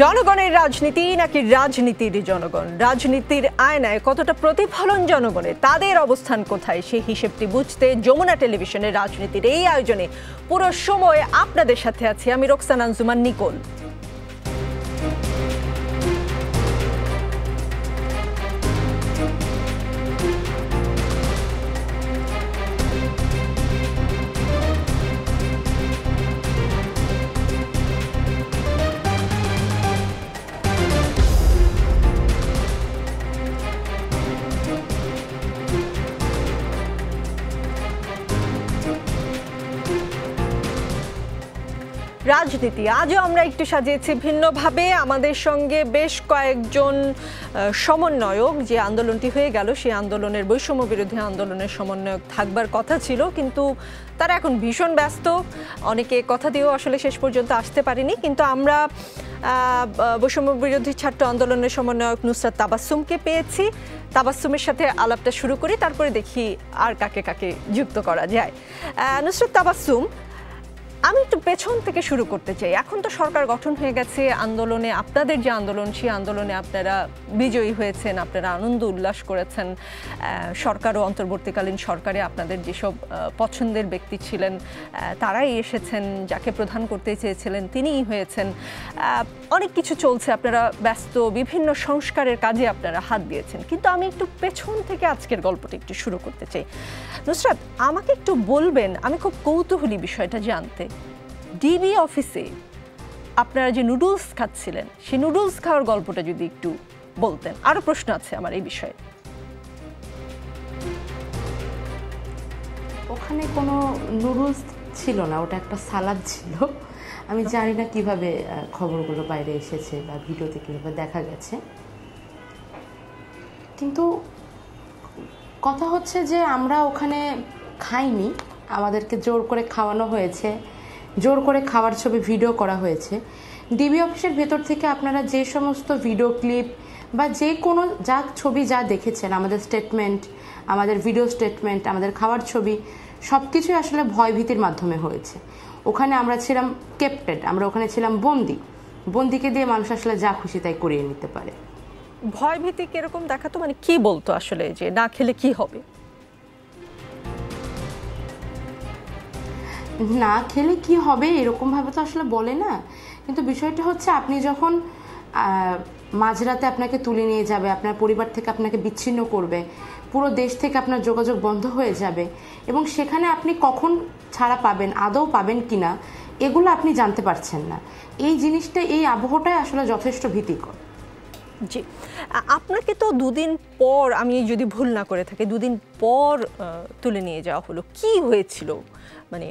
জনগণের রাজনীতি নাকি রাজনীতির জনগণ? রাজনীতির আয়নায় কতটা প্রতিফলন জনগণের, তাদের অবস্থান কোথায়, সেই হিসেবটি বুঝতে যমুনা টেলিভিশনের রাজনীতির এই আয়োজনে পুরো সময় আপনাদের সাথে আছি আমি রোকসানা আঞ্জুমান নিকোল। রাজনীতি আজও আমরা একটু সাজিয়েছি ভিন্নভাবে। আমাদের সঙ্গে বেশ কয়েকজন সমন্বয়ক, যে আন্দোলনটি হয়ে গেল সেই আন্দোলনের, বৈষম্য বিরোধী আন্দোলনের সমন্বয়ক থাকবার কথা ছিল, কিন্তু তারা এখন ভীষণ ব্যস্ত। অনেকে কথা দিয়েও আসলে শেষ পর্যন্ত আসতে পারেনি। কিন্তু আমরা বৈষম্য বিরোধী ছাত্র আন্দোলনের সমন্বয়ক নুসরাত তাবাসসুমকে পেয়েছি। তাবাসসুমের সাথে আলাপটা শুরু করি, তারপরে দেখি আর কাকে কাকে যুক্ত করা যায়। নুসরাত তাবাসসুম, আমি একটু পেছন থেকে শুরু করতে চাই। এখন তো সরকার গঠন হয়ে গেছে, আন্দোলনে, আপনাদের যে আন্দোলন সেই আন্দোলনে আপনারা বিজয়ী হয়েছেন, আপনারা আনন্দ উল্লাস করেছেন। সরকার ও অন্তর্বর্তীকালীন সরকারে আপনাদের যেসব পছন্দের ব্যক্তি ছিলেন তারাই এসেছেন, যাকে প্রধান করতে চেয়েছিলেন তিনিই হয়েছেন। অনেক কিছু চলছে, আপনারা ব্যস্ত, বিভিন্ন সংস্কারের কাজে আপনারা হাত দিয়েছেন। কিন্তু আমি একটু পেছন থেকে আজকের গল্পটা একটু শুরু করতে চাই। নুসরাত, আমাকে একটু বলবেন, আমি খুব কৌতূহলী বিষয়টা জানতে, ডিবি অফিসে আপনারা যে নুডলস খাচ্ছিলেন সেই নুডলস খাওয়ার গল্পটা যদি একটু বলতেন। আরো প্রশ্ন আছে আমার এই বিষয়ে। ওখানে কোনো নুডলস ছিল না, ওটা একটা সালাদ ছিল। আমি জানি না কিভাবে খবরগুলো বাইরে এসেছে বা ভিডিওতে কীভাবে দেখা গেছে, কিন্তু কথা হচ্ছে যে আমরা ওখানে খাইনি, আমাদেরকে জোর করে খাওয়ানো হয়েছে, জোর করে খাওয়ার ছবি ভিডিও করা হয়েছে। ডিবি অফিসের ভেতর থেকে আপনারা যে সমস্ত ভিডিও ক্লিপ বা যে কোনো যা ছবি যা দেখেছেন, আমাদের স্টেটমেন্ট, আমাদের ভিডিও স্টেটমেন্ট, আমাদের খাওয়ার ছবি, সব কিছুই আসলে ভয়ভীতির মাধ্যমে হয়েছে। ওখানে আমরা ছিলাম কেপ্টেড, আমরা ওখানে ছিলাম বন্দিকে দিয়ে মানুষ আসলে যা খুশি তাই করিয়ে নিতে পারে। ভয়ভীতি কিরকম দেখাতো, মানে কি বলতো আসলে, যে না খেলে কি হবে? না খেলে কি হবে এরকমভাবে তো আসলে বলে না, কিন্তু বিষয়টা হচ্ছে আপনি যখন মাঝরাতে আপনাকে তুলে নিয়ে যাবে, আপনার পরিবার থেকে আপনাকে বিচ্ছিন্ন করবে, পুরো দেশ থেকে আপনার যোগাযোগ বন্ধ হয়ে যাবে, এবং সেখানে আপনি কখন ছাড়া পাবেন, আদৌ পাবেন কিনা, এগুলো আপনি জানতে পারছেন না। এই জিনিসটা, এই আবহটাই আসলে যথেষ্ট ভীতিকর। জি, আপনাকে তো দুদিন পর, আমি যদি ভুল না করে থাকি, দুদিন পর তুলে নিয়ে যাওয়া হলো। কি হয়েছিল, মানে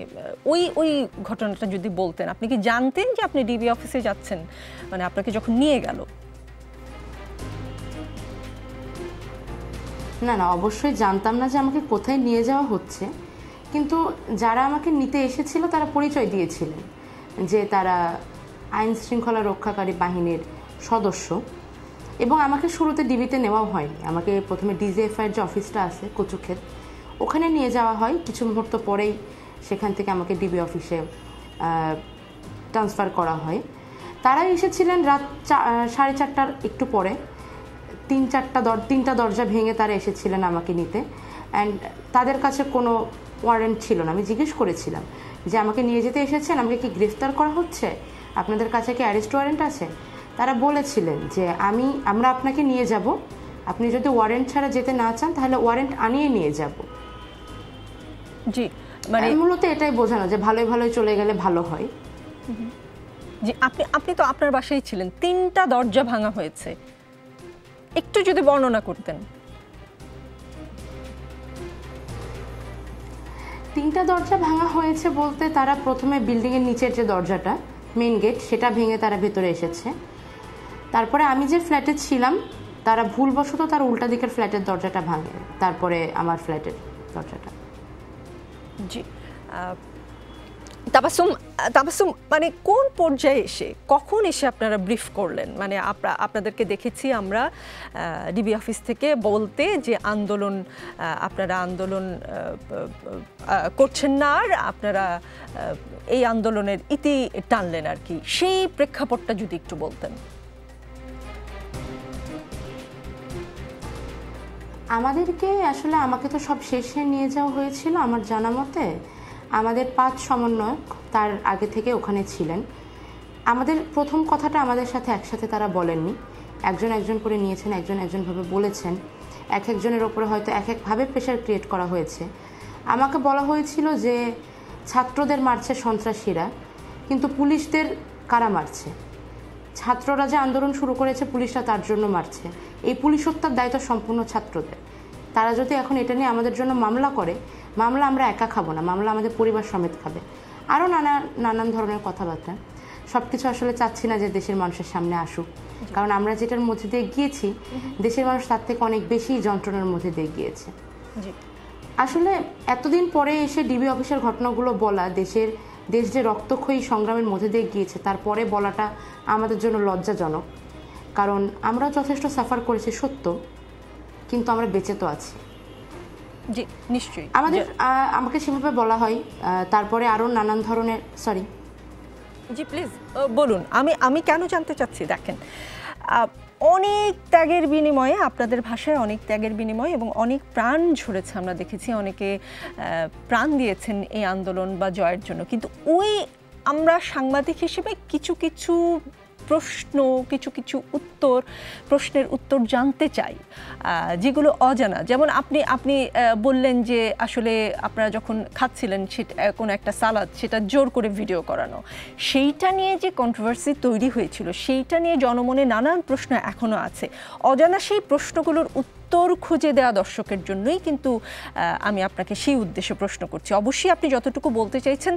ওই ঘটনাটা যদি বলতেন। আপনি কি জানতেন যে আপনি ডিবি অফিসে যাচ্ছেন, মানে আপনাকে যখন নিয়ে গেল? না, অবশ্যই জানতাম না যে আমাকে কোথায় নিয়ে যাওয়া হচ্ছে, কিন্তু যারা আমাকে নিতে এসেছিল তারা পরিচয় দিয়েছিলেন যে তারা আইন শৃঙ্খলা রক্ষাকারী বাহিনীর সদস্য, এবং আমাকে শুরুতে ডিবিতে নেওয়াও হয়নি। আমাকে প্রথমে ডিজিএফআইয়ের যে অফিসটা আছে কচুক্ষেত, ওখানে নিয়ে যাওয়া হয়। কিছু মুহূর্ত পরেই সেখান থেকে আমাকে ডিবি অফিসে ট্রান্সফার করা হয়। তারা এসেছিলেন রাত 4:30টার একটু পরে, তিনটা দরজা ভেঙে তারা এসেছিলেন আমাকে নিতে। অ্যান্ড তাদের কাছে কোনো ওয়ারেন্ট ছিল না। আমি জিজ্ঞেস করেছিলাম যে আমাকে নিয়ে যেতে এসেছেন, আমাকে কি গ্রেফতার করা হচ্ছে, আপনাদের কাছে কি অ্যারেস্ট ওয়ারেন্ট আছে? তারা বলেছিলেন যে আমরা আপনাকে নিয়ে যাব, আপনি যদি ওয়ারেন্ট ছাড়া যেতে না চান তাহলে ওয়ারেন্ট আনিয়ে নিয়ে যাব। জি, মানে মূলত এটাই বোঝানো যে ভালোই ভালোই চলে গেলে ভালো হয়। জি, আপনি তো আপনার বাসায় ছিলেন, 3টা দরজা ভাঙা হয়েছে, একটু যদি বর্ণনা করতেন। 3টা দরজা ভাঙা হয়েছে বলতে, তারা প্রথমে বিল্ডিংয়ের নিচের যে দরজাটা, মেন গেট, সেটা ভেঙে তারা ভেতরে এসেছে। তারপরে আমি যে ফ্ল্যাটে ছিলাম, তারা ভুলবশত তার উল্টা দিকের ফ্ল্যাটের দরজাটা ভাঙে, তারপরে আমার ফ্ল্যাটের দরজাটা। জি, তাবাসসুম মানে কোন পর্যায়ে এসে কখন এসে আপনারা ব্রিফ করলেন? মানে আপনাদেরকে দেখেছি আমরা ডিবি অফিস থেকে বলতে যে আপনারা আন্দোলন করছেন না, আর আপনারা এই আন্দোলনের ইতি টানলেন আর কি, সেই প্রেক্ষাপটটা যদি একটু বলতেন। আমাদেরকে আসলে আমাকে তো সব শেষে নিয়ে যাওয়া হয়েছিল আমার জানা মতে। আমাদের 5 সমন্বয়ক তার আগে থেকে ওখানে ছিলেন। আমাদের প্রথম কথাটা আমাদের সাথে একসাথে তারা বলেননি, একজন একজন করে নিয়েছেন, একজন একজনভাবে বলেছেন, এক একজনের ওপরে হয়তো এক একভাবে প্রেশার ক্রিয়েট করা হয়েছে। আমাকে বলা হয়েছিল যে ছাত্রদের মারছে সন্ত্রাসীরা, কিন্তু পুলিশদের কারা মারছে? ছাত্ররা যে আন্দোলন শুরু করেছে পুলিশরা তার জন্য মারছে। এই পুলিশ হত্যার দায়িত্ব সম্পূর্ণ ছাত্রদের। তারা যদি এখন এটা নিয়ে আমাদের জন্য মামলা করে, মামলা আমরা একা খাবো না, মামলা আমাদের পরিবার সমেত খাবে। আরও নানান ধরনের কথাবার্তা। সব কিছু আসলে চাচ্ছি না যে দেশের মানুষের সামনে আসুক, কারণ আমরা যেটার মধ্যে দিয়ে গিয়েছি দেশের মানুষ তার থেকে অনেক বেশি যন্ত্রণার মধ্যে দিয়ে গিয়েছে। আসলে এতদিন পরে এসে ডিবি অফিসের ঘটনাগুলো বলা, দেশ যে রক্তক্ষয়ী সংগ্রামের মধ্যে দিয়ে গিয়েছে তারপরে বলাটা আমাদের জন্য লজ্জাজনক। কারণ আমরা যথেষ্ট সাফার করেছি সত্য, কিন্তু আমরা বেঁচে তো আছি। জি নিশ্চয়ই। আমাকে সেভাবে বলা হয়। তারপরে আরও নানান ধরনের জি প্লিজ বলুন। আমি কেন জানতে চাচ্ছি, দেখেন অনেক ত্যাগের বিনিময়ে, আপনাদের ভাষায় অনেক ত্যাগের বিনিময়ে এবং অনেক প্রাণ ঝরেছে, আমরা দেখেছি অনেকে প্রাণ দিয়েছেন এই আন্দোলন বা জয়ের জন্য। কিন্তু আমরা সাংবাদিক হিসেবে কিছু কিছু প্রশ্নের উত্তর জানতে চাই যেগুলো অজানা। যেমন আপনি বললেন যে আসলে আপনারা যখন খাচ্ছিলেন সেটা কোনো একটা সালাদ, সেটা জোর করে ভিডিও করানো, সেইটা নিয়ে যে কন্ট্রোভার্সি তৈরি হয়েছিল, সেইটা নিয়ে জনমনে নানান প্রশ্ন এখনও আছে। অজানা সেই প্রশ্নগুলোর উত্তর খুঁজে দেওয়া দর্শকের জন্যই কিন্তু আমি আপনাকে সেই উদ্দেশ্যে প্রশ্ন করছি। অবশ্যই আপনি যতটুকু বলতে চাইছেন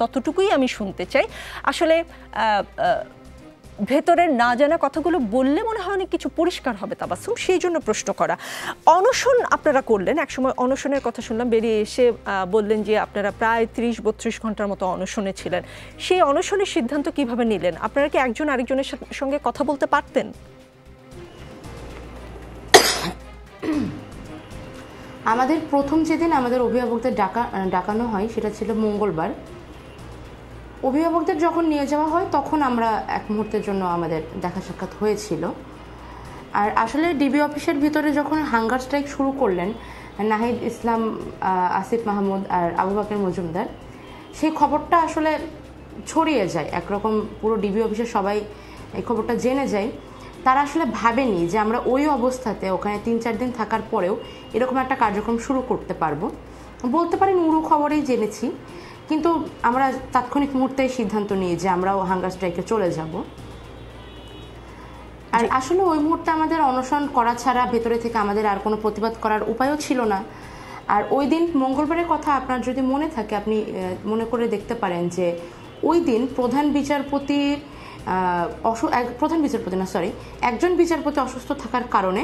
ততটুকুই আমি শুনতে চাই। আসলে ভেতরের না জানা কথাগুলো বললে মনে হয় অনেক কিছু পরিষ্কার হবে তাবাসসুম, সেই জন্য প্রশ্ন করা। অনশন আপনারা করলেন, একসময় অনশনের কথা শুনলাম, বেরিয়ে এসে বললেন যে আপনারা প্রায় 30-32 ঘন্টার মতো অনশনে ছিলেন। সেই অনশনের সিদ্ধান্ত কিভাবে নিলেন? আপনারা কি একজন আরেকজনের সঙ্গে কথা বলতে পারতেন? আমাদের প্রথম যেদিন আমাদের অভিভাবকদের ডাকানো হয় সেটা ছিল মঙ্গলবার। অভিভাবকদের যখন নিয়ে যাওয়া হয় তখন আমরা এক মুহূর্তের জন্য আমাদের দেখা সাক্ষাৎ হয়েছিল। আর আসলে ডিবি অফিসের ভিতরে যখন হাঙ্গার স্ট্রাইক শুরু করলেন নাহিদ ইসলাম, আসিফ মাহমুদ আর আবু বকর মজুমদার, সেই খবরটা আসলে ছড়িয়ে যায় একরকম, পুরো ডিবি অফিসের সবাই এই খবরটা জেনে যায়। তারা আসলে ভাবেনি যে আমরা ওই অবস্থাতে ওখানে 3-4 দিন থাকার পরেও এরকম একটা কার্যক্রম শুরু করতে পারবো। বলতে পারেন উড়ো খবরেই জেনেছি, কিন্তু আমরা তাৎক্ষণিক মুহূর্তে সিদ্ধান্ত নিই যে আমরাও হাঙ্গার স্ট্রাইকে চলে যাব। আর আসলে ওই মুহূর্তে আমাদের অনশন করা ছাড়া ভেতরে থেকে আমাদের আর কোনো প্রতিবাদ করার উপায়ও ছিল না। আর ওই দিন মঙ্গলবারের কথা আপনার যদি মনে থাকে, আপনি মনে করে দেখতে পারেন যে ওই দিন একজন বিচারপতি অসুস্থ থাকার কারণে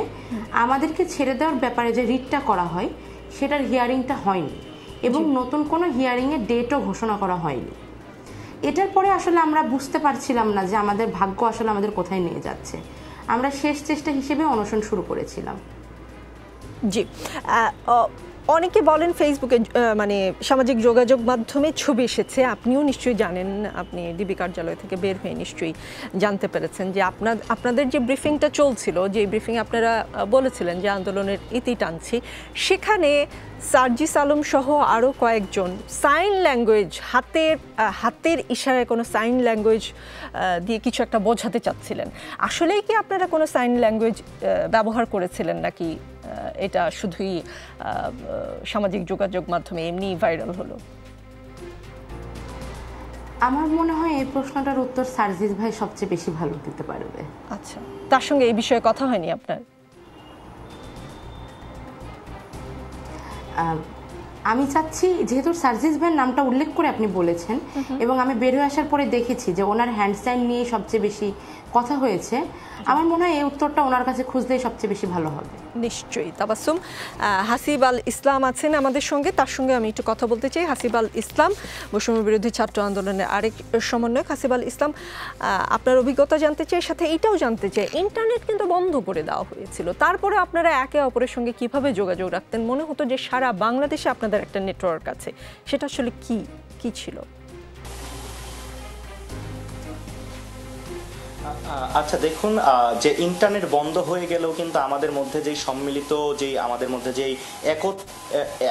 আমাদেরকে ছেড়ে দেওয়ার ব্যাপারে যে রিটটা করা হয় সেটার হিয়ারিংটা হয়নি, এবং নতুন কোনো হিয়ারিংয়ের ডেটও ঘোষণা করা হয়নি। এটার পরে আসলে আমরা বুঝতে পারছিলাম না যে আমাদের ভাগ্য আসলে আমাদের কোথায় নিয়ে যাচ্ছে। আমরা শেষ চেষ্টা হিসেবে অনশন শুরু করেছিলাম। জি, অনেকে বলেন ফেসবুকে, মানে সামাজিক যোগাযোগ মাধ্যমে ছবি এসেছে, আপনিও নিশ্চয়ই জানেন, আপনি ডিবি কার্যালয় থেকে বের হয়ে নিশ্চয়ই জানতে পেরেছেন যে আপনাদের যে ব্রিফিংটা চলছিল, যে ব্রিফিংয়ে আপনারা বলেছিলেন যে আন্দোলনের ইতি টানছি, সেখানে সার্জিস আলম সহ আরও কয়েকজন সাইন ল্যাঙ্গুয়েজ, হাতের ইশারায় কোনো সাইন ল্যাঙ্গুয়েজ দিয়ে কিছু একটা বোঝাতে চাচ্ছিলেন। আসলেই কি আপনারা কোনো সাইন ল্যাঙ্গুয়েজ ব্যবহার করেছিলেন, নাকি এটা শুধুই সামাজিক যোগাযোগ মাধ্যমে এমনি ভাইরাল হলো? আমার মনে হয় এই প্রশ্নটার উত্তর সার্জিস ভাই সবচেয়ে বেশি ভালো দিতে পারবে। আচ্ছা, তার সঙ্গে এই বিষয়ে কথা হয়নি আপনার? আমি চাচ্ছি, যেহেতু সার্জিস ভাইয়ের নামটা উল্লেখ করে আপনি বলেছেন এবং আমি বের হয়ে আসার পরে দেখেছি যে ওনার হ্যান্ড সাইন নিয়ে সবচেয়ে বেশি কথা হয়েছে, আমার মনে হয় এই উত্তরটা ওনার কাছে খুঁজলেই সবচেয়ে বেশি ভালো হবে। নিশ্চয়ই। তাবাসসুম, হাসিব আল ইসলাম আছেন আমাদের সঙ্গে, তার সঙ্গে আমি একটু কথা বলতে চাই। হাসিব আল ইসলাম বৈষম্য বিরোধী ছাত্র আন্দোলনের আরেক সমন্বয়ক। হাসিব আল ইসলাম, আপনার অভিজ্ঞতা জানতে চাই, সাথে এটাও জানতে চাই, ইন্টারনেট কিন্তু বন্ধ করে দেওয়া হয়েছিল, তারপরে আপনারা একে অপরের সঙ্গে কিভাবে যোগাযোগ রাখতেন? মনে হতো যে সারা বাংলাদেশে আপনাদের একটা নেটওয়ার্ক আছে, সেটা আসলে কি ছিল? আচ্ছা দেখুন, যে ইন্টারনেট বন্ধ হয়ে গেলেও কিন্তু আমাদের মধ্যে যেই সম্মিলিত আমাদের মধ্যে যেই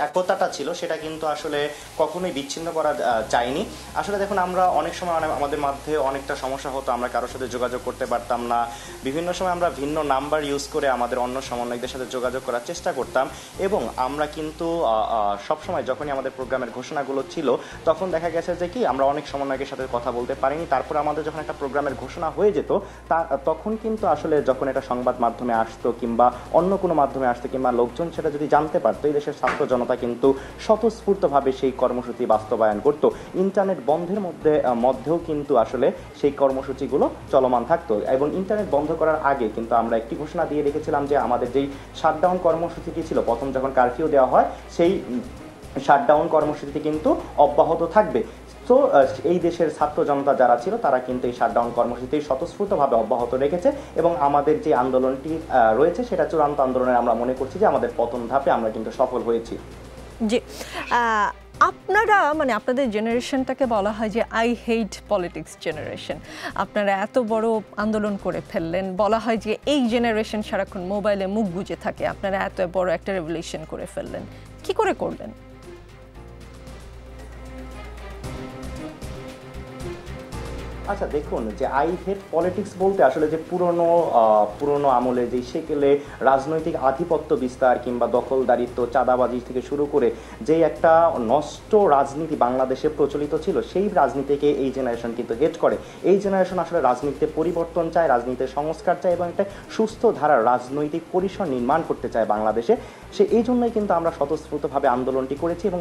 একতাটা ছিল সেটা কিন্তু আসলে কখনোই বিচ্ছিন্ন করা যায়নি। আসলে দেখুন, আমরা অনেক সময় আমাদের মধ্যে অনেকটা সমস্যা হতো, আমরা কারোর সাথে যোগাযোগ করতে পারতাম না। বিভিন্ন সময় আমরা ভিন্ন নাম্বার ইউজ করে আমাদের অন্য সমন্বয়কদের সাথে যোগাযোগ করার চেষ্টা করতাম, এবং আমরা কিন্তু সবসময় যখনই আমাদের প্রোগ্রামের ঘোষণাগুলো ছিল তখন দেখা গেছে যে কি আমরা অনেক সমন্বয়কের সাথে কথা বলতে পারিনি। তারপর আমাদের যখন একটা প্রোগ্রামের ঘোষণা হয়ে যেত তখন কিন্তু আসলে যখন এটা সংবাদ মাধ্যমে আসতো কিংবা অন্য কোনো মাধ্যমে আসতো কিংবা লোকজন সেটা যদি জানতে পারতো, এই দেশের ছাত্র জনতা কিন্তু স্বতঃস্ফূর্তভাবে সেই কর্মসূচি বাস্তবায়ন করতো। ইন্টারনেট বন্ধের মধ্যেও কিন্তু আসলে সেই কর্মসূচিগুলো চলমান থাকতো, এবং ইন্টারনেট বন্ধ করার আগে কিন্তু আমরা একটি ঘোষণা দিয়ে রেখেছিলাম যে আমাদের যেই শাটডাউন কর্মসূচিটি ছিল, প্রথম যখন কারফিউ দেওয়া হয় সেই শাটডাউন কর্মসূচিটি কিন্তু অব্যাহত থাকবে। তো এই দেশের ছাত্র জনতা যারা ছিল তারা কিন্তু এই শাটডাউন কর্মসূচি স্বতঃস্ফূর্তভাবে অব্যাহত রেখেছে, এবং আমাদের যে আন্দোলনটি রয়েছে সেটা চূড়ান্ত আন্দোলনের আমরা মনে করছি যে আমাদের প্রথম ধাপে আমরা কিন্তু সফল হয়েছি। জি, আপনারা মানে আপনাদের জেনারেশনটাকে বলা হয় যে আই হেট পলিটিক্স জেনারেশন। আপনারা এত বড় আন্দোলন করে ফেললেন, বলা হয় যে এই জেনারেশন সারাক্ষণ মোবাইলে মুখ গুজে থাকে, আপনারা এত বড় একটা রেভলিউশন করে ফেললেন, কি করে করলেন? আচ্ছা দেখুন, যে আই হেট পলিটিক্স বলতে আসলে যে পুরনো আমলে যে সেকেলে রাজনৈতিক আধিপত্য বিস্তার কিংবা দখলদারিত্ব, চাঁদাবাজি থেকে শুরু করে যে একটা নষ্ট রাজনীতি বাংলাদেশে প্রচলিত ছিল, সেই রাজনীতিকে এই জেনারেশন কিন্তু হেট করে। এই জেনারেশন আসলে রাজনীতিতে পরিবর্তন চায়, রাজনীতিতে সংস্কার চায়, এবং একটা সুস্থ ধারার রাজনৈতিক পরিসর নির্মাণ করতে চায় বাংলাদেশে। এই জন্যই কিন্তু আমরা স্বতঃস্ফূর্তভাবে আন্দোলনটি করেছি এবং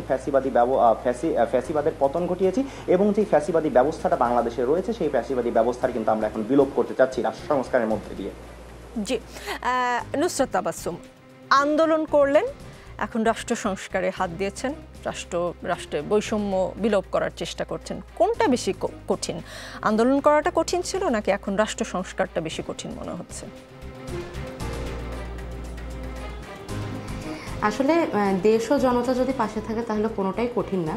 ফ্যাসিবাদের পতন ঘটিয়েছি, এবং যে ফ্যাসিবাদী ব্যবস্থাটা বাংলাদেশে রয়েছে সেই ফ্যাসিবাদী ব্যবস্থার কিন্তু আমরা এখন বিলোপ করতে চাচ্ছি রাষ্ট্র সংস্কারের মধ্যে দিয়ে। জি, নুসরাত তাবাসসুম, আন্দোলন করলেন, এখন রাষ্ট্র সংস্কারে হাত দিয়েছেন, রাষ্ট্রে বৈষম্য বিলোপ করার চেষ্টা করছেন, কোনটা বেশি কঠিন? আন্দোলন করাটা কঠিন ছিল নাকি এখন রাষ্ট্র সংস্কারটা বেশি কঠিন মনে হচ্ছে? আসলে দেশ ও জনতা যদি পাশে থাকে তাহলে কোনোটাই কঠিন না,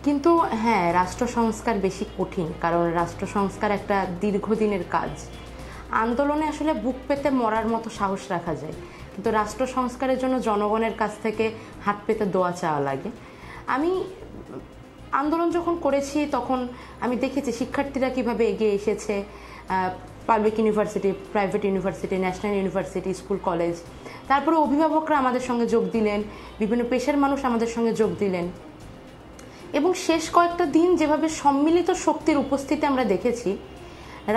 কিন্তু হ্যাঁ, রাষ্ট্র সংস্কার বেশি কঠিন, কারণ রাষ্ট্র সংস্কার একটা দীর্ঘদিনের কাজ। আন্দোলনে আসলে বুক পেতে মরার মতো সাহস রাখা যায়, কিন্তু রাষ্ট্র সংস্কারের জন্য জনগণের কাছ থেকে হাত পেতে দোয়া চাওয়া লাগে। আমি আন্দোলন যখন করেছি তখন আমি দেখেছি শিক্ষার্থীরা কিভাবে এগিয়ে এসেছে, public university, private university, national university, school, college, তারপরে অভিভাবকরা আমাদের সঙ্গে যোগ দিলেন, বিভিন্ন পেশার মানুষ আমাদের সঙ্গে যোগ দিলেন, এবং শেষ কয়েকটা দিন যেভাবে সম্মিলিত শক্তির উপস্থিতি আমরা দেখেছি,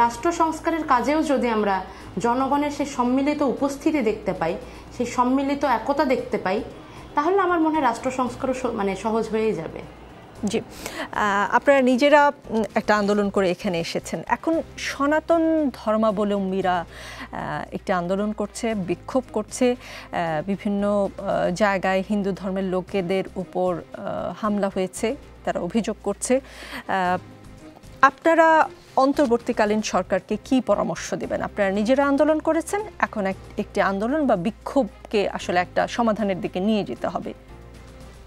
রাষ্ট্র সংস্কারের কাজেও যদি আমরা জনগণের সেই সম্মিলিত উপস্থিতি দেখতে পাই, সেই সম্মিলিত একতা দেখতে পাই, তাহলে আমার মনে হয় রাষ্ট্র সংস্কারও মানে সহজ হয়েই যাবে। জি, আপনারা নিজেরা একটা আন্দোলন করে এখানে এসেছেন, এখন সনাতন ধর্মাবলম্বীরা একটা আন্দোলন করছে, বিক্ষোভ করছে, বিভিন্ন জায়গায় হিন্দু ধর্মের লোকেদের উপর হামলা হয়েছে, তারা অভিযোগ করছে। আপনারা অন্তর্বর্তীকালীন সরকারকে কি পরামর্শ দেবেন? আপনারা নিজেরা আন্দোলন করেছেন, এখন একটি আন্দোলন বা বিক্ষোভকে আসলে একটা সমাধানের দিকে নিয়ে যেতে হবে,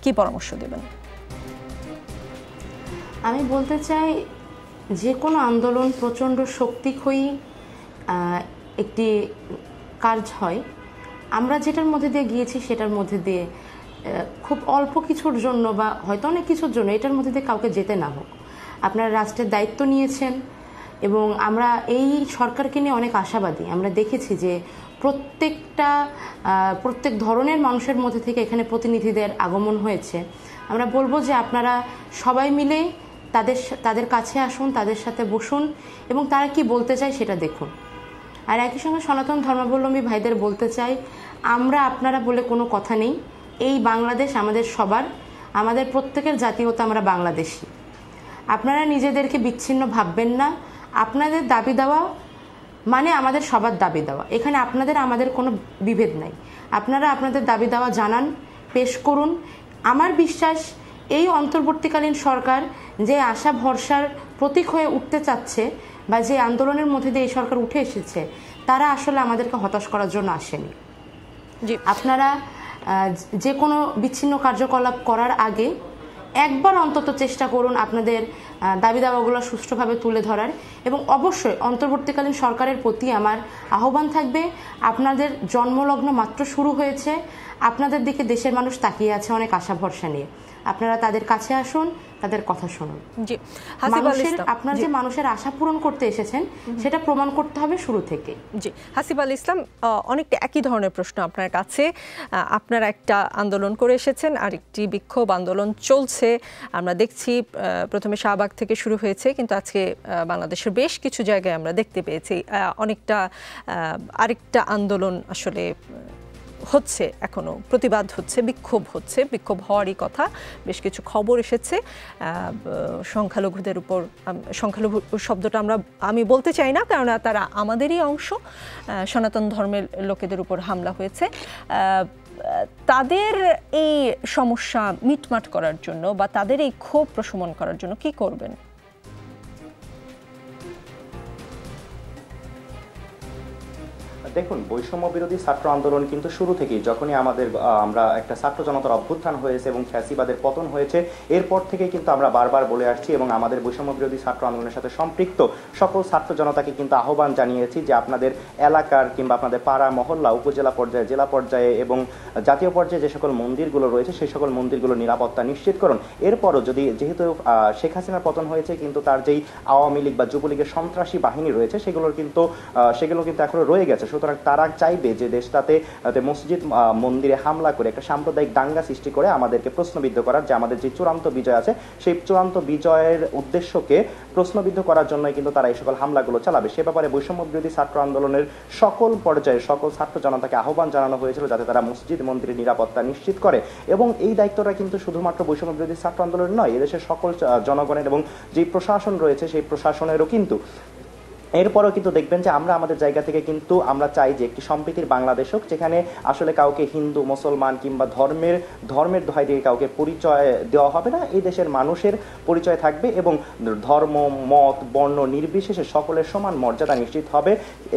কি পরামর্শ দেবেন? আমি বলতে চাই, যে কোনো আন্দোলন প্রচণ্ড শক্তিক্ষয়ী একটি কাজ হয়। আমরা যেটার মধ্যে দিয়ে গিয়েছি সেটার মধ্যে দিয়ে খুব অল্প কিছুর জন্য বা হয়তো অনেক কিছুর জন্য এটার মধ্যে দিয়ে কাউকে যেতে না হোক। আপনারা রাষ্ট্রের দায়িত্ব নিয়েছেন, এবং আমরা এই সরকারকে নিয়ে অনেক আশাবাদী। আমরা দেখেছি যে প্রত্যেক ধরনের মানুষের মধ্যে থেকে এখানে প্রতিনিধিদের আগমন হয়েছে। আমরা বলবো যে আপনারা সবাই মিলে তাদের কাছে আসুন, তাদের সাথে বসুন, এবং তারা কি বলতে চায় সেটা দেখুন। আর একই সঙ্গে সনাতন ধর্মাবলম্বী ভাইদের বলতে চাই, আপনারা বলে কোনো কথা নেই, এই বাংলাদেশ আমাদের সবার, আমাদের প্রত্যেকের জাতীয়তা, আমরা বাংলাদেশী। আপনারা নিজেদেরকে বিচ্ছিন্ন ভাববেন না। আপনাদের দাবি দেওয়া মানে আমাদের সবার দাবি দেওয়া, এখানে আপনাদের আমাদের কোনো বিভেদ নাই। আপনারা আপনাদের দাবি দেওয়া জানান, পেশ করুন। আমার বিশ্বাস এই অন্তর্বর্তীকালীন সরকার যে আশা ভরসার প্রতীক হয়ে উঠতে চাচ্ছে বা যে আন্দোলনের মধ্যে দিয়ে এই সরকার উঠে এসেছে, তারা আসলে আমাদেরকে হতাশ করার জন্য আসেনি। আপনারা যে কোনো বিচ্ছিন্ন কার্যকলাপ করার আগে একবার অন্তত চেষ্টা করুন আপনাদের দাবি দাওয়াগুলো সুষ্ঠুভাবে তুলে ধরার। এবং অবশ্যই অন্তর্বর্তীকালীন সরকারের প্রতি আমার আহ্বান থাকবে, আপনাদের জন্মলগ্ন মাত্র শুরু হয়েছে, আপনাদের দিকে দেশের মানুষ তাকিয়ে আছে অনেক আশা ভরসা নিয়ে। আপনারা তাদের কাছে আসুন, তাদের কথা শুনুন। জি, আপনার যে মানুষের আশা পূরণ করতে এসেছেন সেটা প্রমাণ করতে হবে শুরু থেকে। জি, হাসিব আল ইসলাম, অনেকটা একই ধরনের প্রশ্ন আপনার কাছে। আপনারা একটা আন্দোলন করে এসেছেন, আরেকটি বিক্ষোভ আন্দোলন চলছে। আমরা দেখছি প্রথমে শাহবাগ থেকে শুরু হয়েছে, কিন্তু আজকে বাংলাদেশের বেশ কিছু জায়গায় আমরা দেখতে পেয়েছি অনেকটা আরেকটা আন্দোলন আসলে হচ্ছে, এখনো প্রতিবাদ হচ্ছে, বিক্ষোভ হচ্ছে, বিক্ষোভ হওয়ারই কথা। বেশ কিছু খবর এসেছে সংখ্যালঘুদের উপর। সংখ্যালঘু শব্দটা আমি বলতে চাই না, কেননা তারা আমাদেরই অংশ। সনাতন ধর্মের লোকেদের উপর হামলা হয়েছে। তাদের এই সমস্যা মিটমাট করার জন্য বা তাদের এই ক্ষোভ প্রশমন করার জন্য কি করবেন? দেখুন, বৈষম্য বিরোধী ছাত্র আন্দোলন কিন্তু শুরু থেকেই, যখনই আমরা একটা ছাত্র জনতার অভ্যুত্থান হয়েছে এবং ফ্যাসিবাদের পতন হয়েছে, এরপর থেকেই কিন্তু আমরা বারবার বলে আসছি এবং আমাদের বৈষম্য বিরোধী ছাত্র আন্দোলনের সাথে সম্পৃক্ত সকল ছাত্র জনতাকে কিন্তু আহ্বান জানিয়েছি যে আপনাদের এলাকার কিংবা আপনাদের পাড়া মহল্লা, উপজেলা পর্যায়ে, জেলা পর্যায়ে এবং জাতীয় পর্যায়ে যে সকল মন্দিরগুলো রয়েছে সেই সকল মন্দিরগুলো নিরাপত্তা নিশ্চিত করুন। এরপরও যেহেতু শেখ হাসিনার পতন হয়েছে, কিন্তু তার যেই আওয়ামী লীগ বা যুবলীগের সন্ত্রাসী বাহিনী রয়েছে সেগুলো কিন্তু এখনো রয়ে গেছে। সুতরাং তারা চাইবে যে দেশটাতে মসজিদ মন্দিরে হামলা করে একটা সাম্প্রদায়িক দাঙ্গা সৃষ্টি করে আমাদেরকে প্রশ্নবিদ্ধ করার, যে আমাদের যে চূড়ান্ত বিজয় আছে সেই চূড়ান্ত বিজয়ের উদ্দেশ্যকে প্রশ্নবিদ্ধ করার জন্যই কিন্তু তারা এই সকল হামলাগুলো চালাবে। সে ব্যাপারে বৈষম্য বিরোধী ছাত্র আন্দোলনের সকল পর্যায়ে সকল ছাত্র জনতাকে আহ্বান জানানো হয়েছিল যাতে তারা মসজিদ মন্দিরের নিরাপত্তা নিশ্চিত করে। এবং এই দায়িত্বটা কিন্তু শুধুমাত্র বৈষম্য বিরোধী ছাত্র আন্দোলনের নয়, এদেশের সকল জনগণের এবং যে প্রশাসন রয়েছে সেই প্রশাসনেরও কিন্তু। এরপরও কিন্তু দেখবেন যে আমরা আমাদের জায়গা থেকে কিন্তু আমরা চাই যে একটি সম্প্রীতির বাংলাদেশ হোক, যেখানে আসলে কাউকে হিন্দু, মুসলমান কিংবা ধর্মের দোহাই দিয়ে কাউকে পরিচয় দেওয়া হবে না। এই দেশের মানুষের পরিচয় থাকবে এবং ধর্ম, মত, বর্ণ নির্বিশেষে সকলের সমান মর্যাদা নিশ্চিত হবে।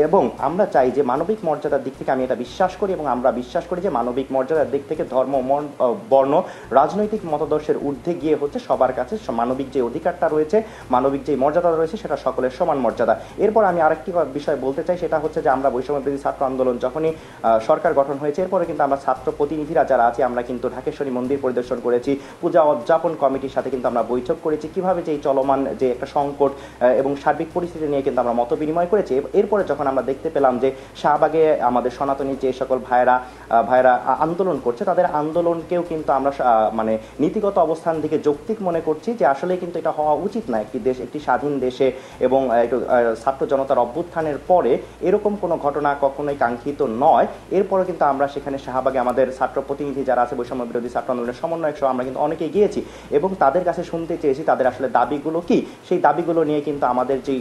এবং আমরা চাই যে মানবিক মর্যাদার দিক থেকে, আমি এটা বিশ্বাস করি এবং আমরা বিশ্বাস করি যে মানবিক মর্যাদার দিক থেকে ধর্ম, বর্ণ, রাজনৈতিক মতাদর্শের ঊর্ধ্বে গিয়ে হচ্ছে সবার কাছে মানবিক যে অধিকারটা রয়েছে, মানবিক যে মর্যাদা রয়েছে সেটা সকলের সমান মর্যাদা। এরপর আমি আরেকটি বিষয় বলতে চাই, সেটা হচ্ছে যে আমরা বৈষম্য বিরোধী ছাত্র আন্দোলন যখনই সরকার গঠন হয়েছে, এরপরে কিন্তু আমরা ছাত্র প্রতিনিধিরা যারা আছি আমরা কিন্তু ঢাকেশ্বরী মন্দির পরিদর্শন করেছি, পূজা উদযাপন কমিটির সাথে কিন্তু আমরা বৈঠক করেছি, কিভাবে যে এই চলমান যে একটা সংকট এবং সার্বিক পরিস্থিতি নিয়ে কিন্তু আমরা মত বিনিময় করেছি। এরপরে যখন আমরা দেখতে পেলাম যে শাহবাগে আমাদের সনাতনী যে সকল ভাইরা আন্দোলন করছে, তাদের আন্দোলনকেও কিন্তু আমরা মানে নীতিগত অবস্থান থেকে যৌক্তিক মনে করছি যে আসলে কিন্তু এটা হওয়া উচিত না। একটি স্বাধীন দেশে এবং একটু ছাত্র জনতার অভ্যুত্থানের পরে এরকম কোনো ঘটনা কখনোই কাঙ্ক্ষিত নয়। এরপরে কিন্তু আমরা সেখানে শাহবাগে আমাদের ছাত্র প্রতিনিধি যারা আছে বৈষম্য বিরোধী ছাত্র আন্দোলনের সমন্বয়ক সহ আমরা কিন্তু অনেকেই গিয়েছি এবং তাদের কাছে শুনতে চেয়েছি তাদের আসলে দাবিগুলো কি। সেই দাবিগুলো নিয়ে কিন্তু আমাদের যে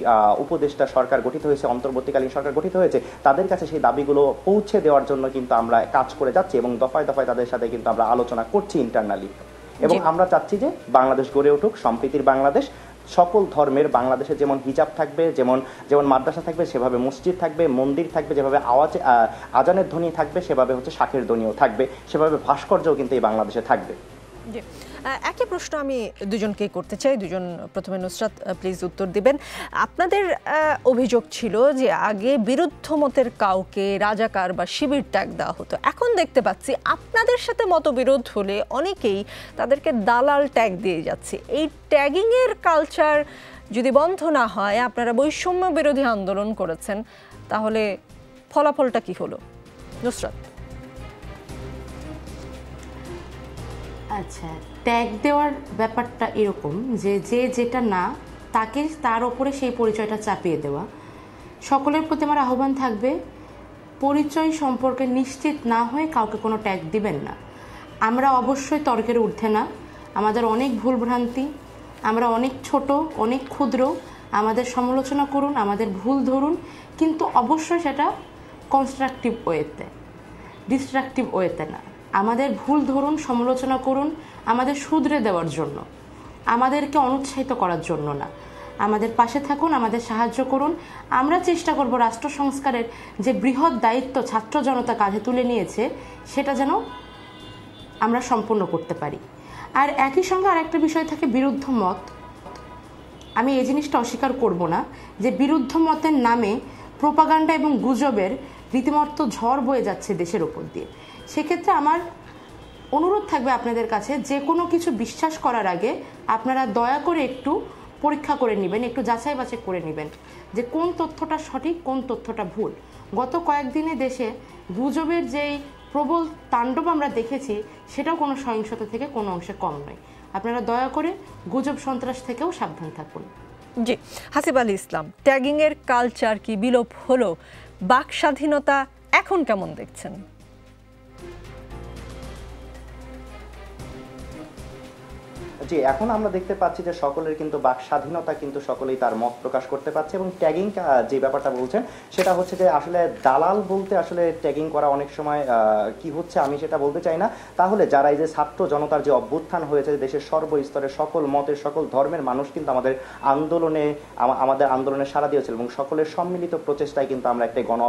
উপদেষ্টা সরকার গঠিত হয়েছে, অন্তর্বর্তীকালীন সরকার গঠিত হয়েছে, তাদের কাছে সেই দাবিগুলো পৌঁছে দেওয়ার জন্য কিন্তু আমরা কাজ করে যাচ্ছি এবং দফায় দফায় তাদের সাথে কিন্তু আমরা আলোচনা করছি ইন্টারনালি। এবং আমরা চাচ্ছি যে বাংলাদেশ গড়ে উঠুক সম্প্রীতির বাংলাদেশ। সকল ধর্মের বাংলাদেশে যেমন হিজাব থাকবে, যেমন মাদ্রাসা থাকবে, সেভাবে মসজিদ থাকবে, মন্দির থাকবে, যেভাবে আজানের ধ্বনি থাকবে সেভাবে হচ্ছে শাঁখের ধ্বনিও থাকবে, সেভাবে ভাস্কর্যও কিন্তু এই বাংলাদেশে থাকবে। একই প্রশ্ন আমি দুজনকেই করতে চাই। দুজন, প্রথমে নুসরাত প্লিজ উত্তর দিবেন। আপনাদের অভিযোগ ছিল যে আগে বিরুদ্ধ মতের কাউকে রাজাকার বা শিবির ট্যাগ দেওয়া হতো, এখন দেখতে পাচ্ছি আপনাদের সাথে মতবিরোধ হলে অনেকেই তাদেরকে দালাল ট্যাগ দিয়ে যাচ্ছে। এই ট্যাগিংয়ের কালচার যদি বন্ধ না হয়, আপনারা বৈষম্য বিরোধী আন্দোলন করেছেন, তাহলে ফলাফলটা কি হলো? নুসরাত। আচ্ছা, ট্যাগ দেওয়ার ব্যাপারটা এরকম যে যেটা না তাকে তার ওপরে সেই পরিচয়টা চাপিয়ে দেওয়া। সকলের প্রতি আমার আহ্বান থাকবে, পরিচয় সম্পর্কে নিশ্চিত না হয়ে কাউকে কোনো ট্যাগ দিবেন না। আমরা অবশ্যই তর্কের ঊর্ধ্বে না, আমাদের অনেক ভুলভ্রান্তি, আমরা অনেক ছোট, অনেক ক্ষুদ্র, আমাদের সমালোচনা করুন, আমাদের ভুল ধরুন, কিন্তু অবশ্যই সেটা কনস্ট্রাকটিভ ওয়েতে, ডিস্ট্রাকটিভ ওয়েতে না। আমাদের ভুল ধরুন, সমালোচনা করুন আমাদের শুধরে দেওয়ার জন্য, আমাদেরকে অনুৎসাহিত করার জন্য না। আমাদের পাশে থাকুন, আমাদের সাহায্য করুন। আমরা চেষ্টা করব রাষ্ট্র সংস্কারের যে বৃহৎ দায়িত্ব ছাত্র জনতা কাঁধে তুলে নিয়েছে সেটা যেন আমরা সম্পন্ন করতে পারি। আর একই সঙ্গে আরেকটা বিষয় থাকে বিরুদ্ধ মত। আমি এই জিনিসটা অস্বীকার করব না যে বিরুদ্ধ মতের নামে প্রোপাগান্ডা এবং গুজবের রীতিমতো ঝড় বয়ে যাচ্ছে দেশের ওপর দিয়ে। সেক্ষেত্রে আমার অনুরোধ থাকবে আপনাদের কাছে, যে কোনো কিছু বিশ্বাস করার আগে আপনারা দয়া করে একটু পরীক্ষা করে নেবেন, একটু যাচাই বাছাই করে নেবেন যে কোন তথ্যটা সঠিক, কোন তথ্যটা ভুল। গত কয়েকদিনে দেশে গুজবের যেই প্রবল তাণ্ডব আমরা দেখেছি সেটাও কোনো সহিংসতা থেকে কোনো অংশে কম নয়। আপনারা দয়া করে গুজব সন্ত্রাস থেকেও সাবধান থাকুন। জি, হাসিব আলী ইসলাম, ট্যাগিংয়ের কালচার কি বিলোপ হলো? বাক স্বাধীনতা এখন কেমন দেখছেন? জি, এখন আমরা দেখতে পাচ্ছি যে সকলের কিন্তু বাক স্বাধীনতা, কিন্তু সকলেই তার মত প্রকাশ করতে পারছে। এবং ট্যাগিং যে ব্যাপারটা বলছেন সেটা হচ্ছে যে আসলে দালাল বলতে আসলে ট্যাগিং করা অনেক সময় কি হচ্ছে আমি সেটা বলতে চাই না। তাহলে যারা এই যে ছাত্র জনতার যে অভ্যুত্থান হয়েছে, দেশের সর্বস্তরের সকল মতের সকল ধর্মের মানুষ কিন্তু আমাদের আন্দোলনে সাড়া দিয়েছিল এবং সকলের সম্মিলিত প্রচেষ্টায় কিন্তু আমরা একটা গণ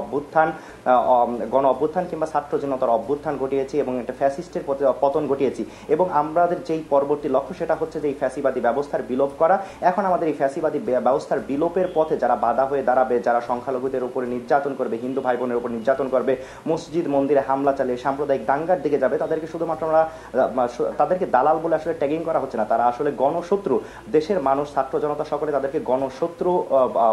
অভ্যুত্থান কিংবা ছাত্র জনতার অভ্যুত্থান ঘটিয়েছি এবং একটা ফ্যাসিস্টের পতন ঘটিয়েছি। এবং আমাদের যেই পরবর্তী লক্ষ্য সেটা হচ্ছে যে এই ফ্যাসিবাদী ব্যবস্থার বিলোপ করা। এখন আমাদের এই ফ্যাসিবাদী ব্যবস্থার বিলোপের পথে যারা বাধা হয়ে দাঁড়াবে, যারা সংখ্যালঘুদের উপরে নির্যাতন করবে, হিন্দু ভাই বোনের উপর নির্যাতন করবে, মসজিদ মন্দিরে হামলা চালিয়ে সাম্প্রদায়িক দাঙ্গার দিকে যাবে, তাদেরকে শুধুমাত্র আমরা তাদেরকে দালাল বলে আসলে ট্যাগিং করা হচ্ছে না। তারা আসলে গণশত্রু। দেশের মানুষ, ছাত্র জনতা সকলে তাদেরকে গণশত্রু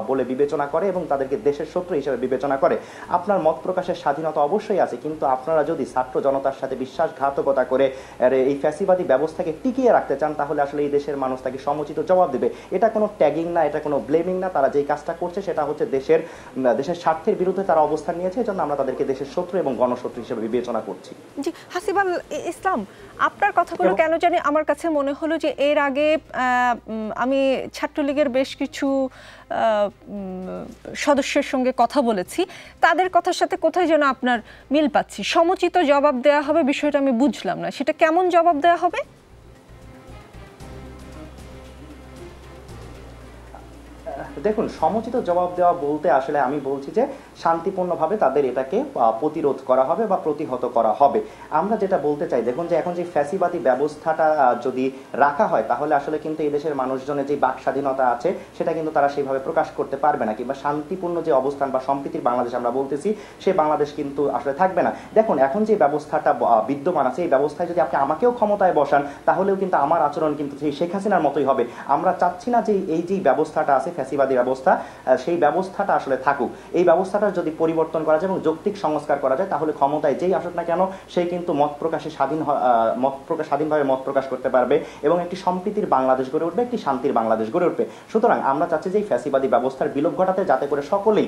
বলে বিবেচনা করে এবং তাদেরকে দেশের শত্রু হিসেবে বিবেচনা করে। আপনার মত প্রকাশের স্বাধীনতা অবশ্যই আছে, কিন্তু আপনারা যদি ছাত্র জনতার সাথে বিশ্বাসঘাতকতা করে এই ফ্যাসিবাদী ব্যবস্থাকে টিকিয়ে রাখতে চান, তাহলে আসলে এই দেশের মানুষ তাকে সমুচিত জবাব দেবে। এটা কোনো ট্যাগিং না, এটা কোনো ব্লেমিং না। তারা যেই কাজটা করছে সেটা হচ্ছে দেশের স্বার্থের বিরুদ্ধে তারা অবস্থান নিয়েছে, এজন্য আমরা তাদেরকে দেশের শত্রু এবং গণশত্রু হিসেবে বিবেচনা করছি। জি, হাসিব আল ইসলাম, আপনার কথাগুলো কেন জানি আমার কাছে মনে হলো যে এর আগে আমি ছাত্রলীগের বেশ কিছু সদস্যের সঙ্গে কথা বলেছি, তাদের কথার সাথে কোথায় যেন আপনার মিল পাচ্ছি। সমুচিত জবাব দেওয়া হবে, বিষয়টা আমি বুঝলাম না, সেটা কেমন জবাব দেওয়া হবে? দেখুন, সমুচিত জবাব দেওয়া বলতে আসলে আমি বলছি যে শান্তিপূর্ণভাবে তাদের এটাকে প্রতিরোধ করা হবে বা প্রতিহত করা হবে। আমরা যেটা বলতে চাই, দেখুন যে এখন যে ফ্যাসিবাদী ব্যবস্থাটা যদি রাখা হয়, তাহলে আসলে কিন্তু এই দেশের মানুষজনের যে বাক স্বাধীনতা আছে সেটা কিন্তু তারা সেইভাবে প্রকাশ করতে পারবে না, কিংবা শান্তিপূর্ণ যে অবস্থান বা সম্প্রীতির বাংলাদেশ আমরা বলতেছি সেই বাংলাদেশ কিন্তু আসলে থাকবে না। দেখুন, এখন যে ব্যবস্থাটা বিদ্যমান আছে, এই ব্যবস্থায় যদি আপনি আমাকেও ক্ষমতায় বসান, তাহলেও কিন্তু আমার আচরণ কিন্তু সেই শেখ হাসিনার মতোই হবে। আমরা চাচ্ছি না যে এই যে ব্যবস্থাটা আছে ফ্যাসিবাদী ব্যবস্থা, সেই ব্যবস্থাটা আসলে থাকুক। এই ব্যবস্থাটা যদি পরিবর্তন করা যায় এবং যৌক্তিক সংস্কার করা যায়, তাহলে ক্ষমতায় যেই আসুক না কেন সেই কিন্তু স্বাধীনভাবে মত প্রকাশ করতে পারবে এবং একটি সম্প্রীতির বাংলাদেশ গড়ে উঠবে, একটি শান্তির বাংলাদেশ গড়ে উঠবে। সুতরাং আমরা চাচ্ছি যে এই ফ্যাসিবাদী ব্যবস্থার বিলোপ ঘটাতে, যাতে করে সকলেই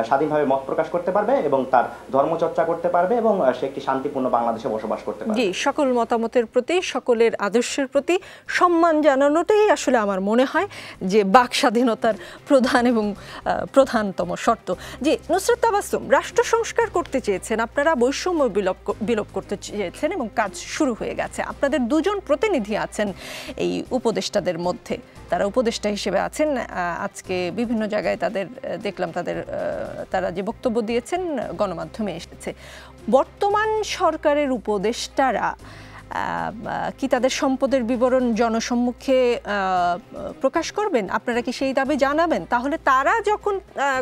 স্বাধীনভাবে মত প্রকাশ করতে পারবে এবং তার ধর্মচর্চা করতে পারবে এবং সে একটি শান্তিপূর্ণ বাংলাদেশে বসবাস করতে পারবে। জি, সকল মতামতের প্রতি, সকলের আদর্শের প্রতি সম্মান জানানোটাই আসলে আমার মনে হয় যে বাক স্বাধীনতার প্রধান এবং প্রধানতম শর্ত। জি, নুসরাত তাবাসসুম, রাষ্ট্র সংস্কার করতে চেয়েছেন আপনারা, বৈষম্য বিলোপ করতে চেয়েছেন এবং কাজ শুরু হয়ে গেছে। আপনাদের দুজন প্রতিনিধি আছেন এই উপদেষ্টাদের মধ্যে, তারা উপদেষ্টা হিসেবে আছেন। আজকে বিভিন্ন জায়গায় দেখলাম তারা যে বক্তব্য দিয়েছেন গণমাধ্যমে এসেছে। বর্তমান সরকারের উপদেষ্টারা কি তাদের সম্পদের বিবরণ জনসম্মুখে প্রকাশ করবেন? আপনারা কি সেই দাবি জানাবেন? তাহলে তারা যখন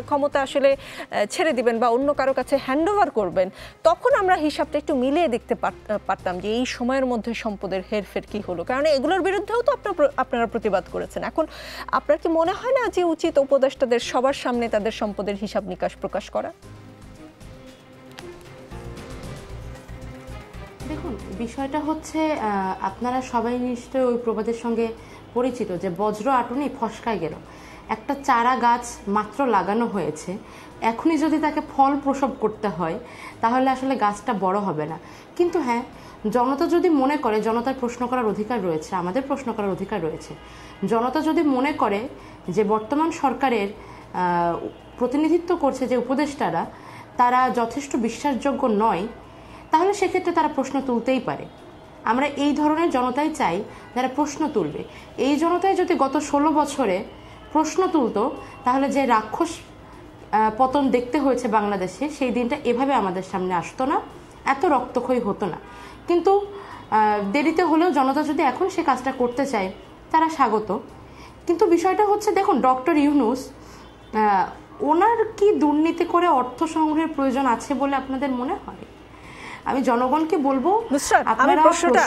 ক্ষমতা আসলে ছেড়ে দিবেন বা অন্য কারো কাছে হ্যান্ডওভার করবেন, তখন আমরা হিসাবটা একটু মিলিয়ে দেখতে পারতাম যে এই সময়ের মধ্যে সম্পদের হেরফের কি হলো। কারণ এগুলোর বিরুদ্ধেও তো আপনারা প্রতিবাদ করেছেন। এখন আপনার কি মনে হয় না যে উচিত উপদেষ্টাদের সবার সামনে তাদের সম্পদের হিসাব নিকাশ প্রকাশ করা? দেখুন, বিষয়টা হচ্ছে আপনারা সবাই নিশ্চয়ই ওই প্রবাদের সঙ্গে পরিচিত যে বজ্র আটুনি ফসকায় গেল। একটা চারা গাছ মাত্র লাগানো হয়েছে, এখনই যদি তাকে ফল প্রসব করতে হয় তাহলে আসলে গাছটা বড় হবে না। কিন্তু হ্যাঁ, জনতা যদি মনে করে, জনতার প্রশ্ন করার অধিকার রয়েছে, আমাদের প্রশ্ন করার অধিকার রয়েছে, জনতা যদি মনে করে যে বর্তমান সরকারের প্রতিনিধিত্ব করছে যে উপদেষ্টারা তারা যথেষ্ট বিশ্বাসযোগ্য নয়, তাহলে সেক্ষেত্রে তারা প্রশ্ন তুলতেই পারে। আমরা এই ধরনের জনতাই চাই যারা প্রশ্ন তুলবে। এই জনতাই যদি গত 16 বছরে প্রশ্ন তুলতো তাহলে যে রাক্ষস পতন দেখতে হয়েছে বাংলাদেশে, সেই দিনটা এভাবে আমাদের সামনে আসতো না, এত রক্তক্ষয়ী হতো না। কিন্তু দেরিতে হলেও জনতা যদি এখন সে কাজটা করতে চায় তারা স্বাগত। কিন্তু বিষয়টা হচ্ছে, দেখুন, ডক্টর ইউনূস ওনার কি দুর্নীতি করে অর্থ সংগ্রহের প্রয়োজন আছে বলে আপনাদের মনে হয়? আমি জনগণকে বলবো, আমি প্রশ্নটা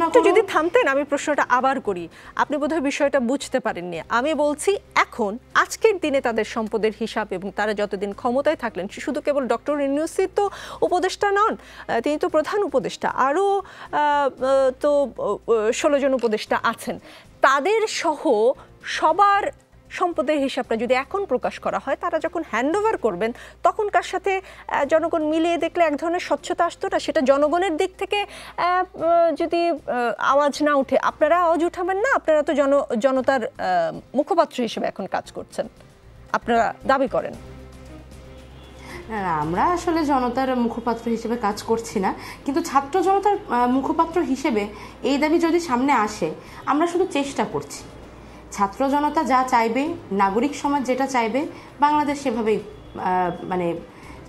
একটু যদি থামতেন, আমি প্রশ্নটা আবার করি। আপনি বোধহয় বিষয়টা বুঝতে পারেননি। আমি বলছি এখন আজকের দিনে তাদের সম্পদের হিসাব এবং তারা যতদিন ক্ষমতায় থাকলেন, শুধু কেবল ডক্টর ইউনূসই তো উপদেষ্টা নন, তিনি তো প্রধান উপদেষ্টা, আরও তো 16 জন উপদেষ্টা আছেন। তাদের সহ সবার সম্পদের হিসাবটা যদি এখন প্রকাশ করা হয়, তারা যখন হ্যান্ডওভার করবেন তখনকার সাথে জনগণ মিলিয়ে দেখলে এক ধরনের স্বচ্ছতা আসতো না? সেটা জনগণের দিক থেকে যদি আওয়াজ না উঠে, আপনারা আওয়াজ উঠাবেন না? আপনারা তো জনতার মুখপাত্র হিসেবে এখন কাজ করছেন, আপনারা দাবি করেন। আমরা আসলে জনতার মুখপাত্র হিসেবে কাজ করছি না, কিন্তু ছাত্র জনতার মুখপাত্র হিসেবে এই দাবি যদি সামনে আসে, আমরা শুধু চেষ্টা করছি। ছাত্র জনতা যা চাইবে, নাগরিক সমাজ যেটা চাইবে, বাংলাদেশ সেভাবেই মানে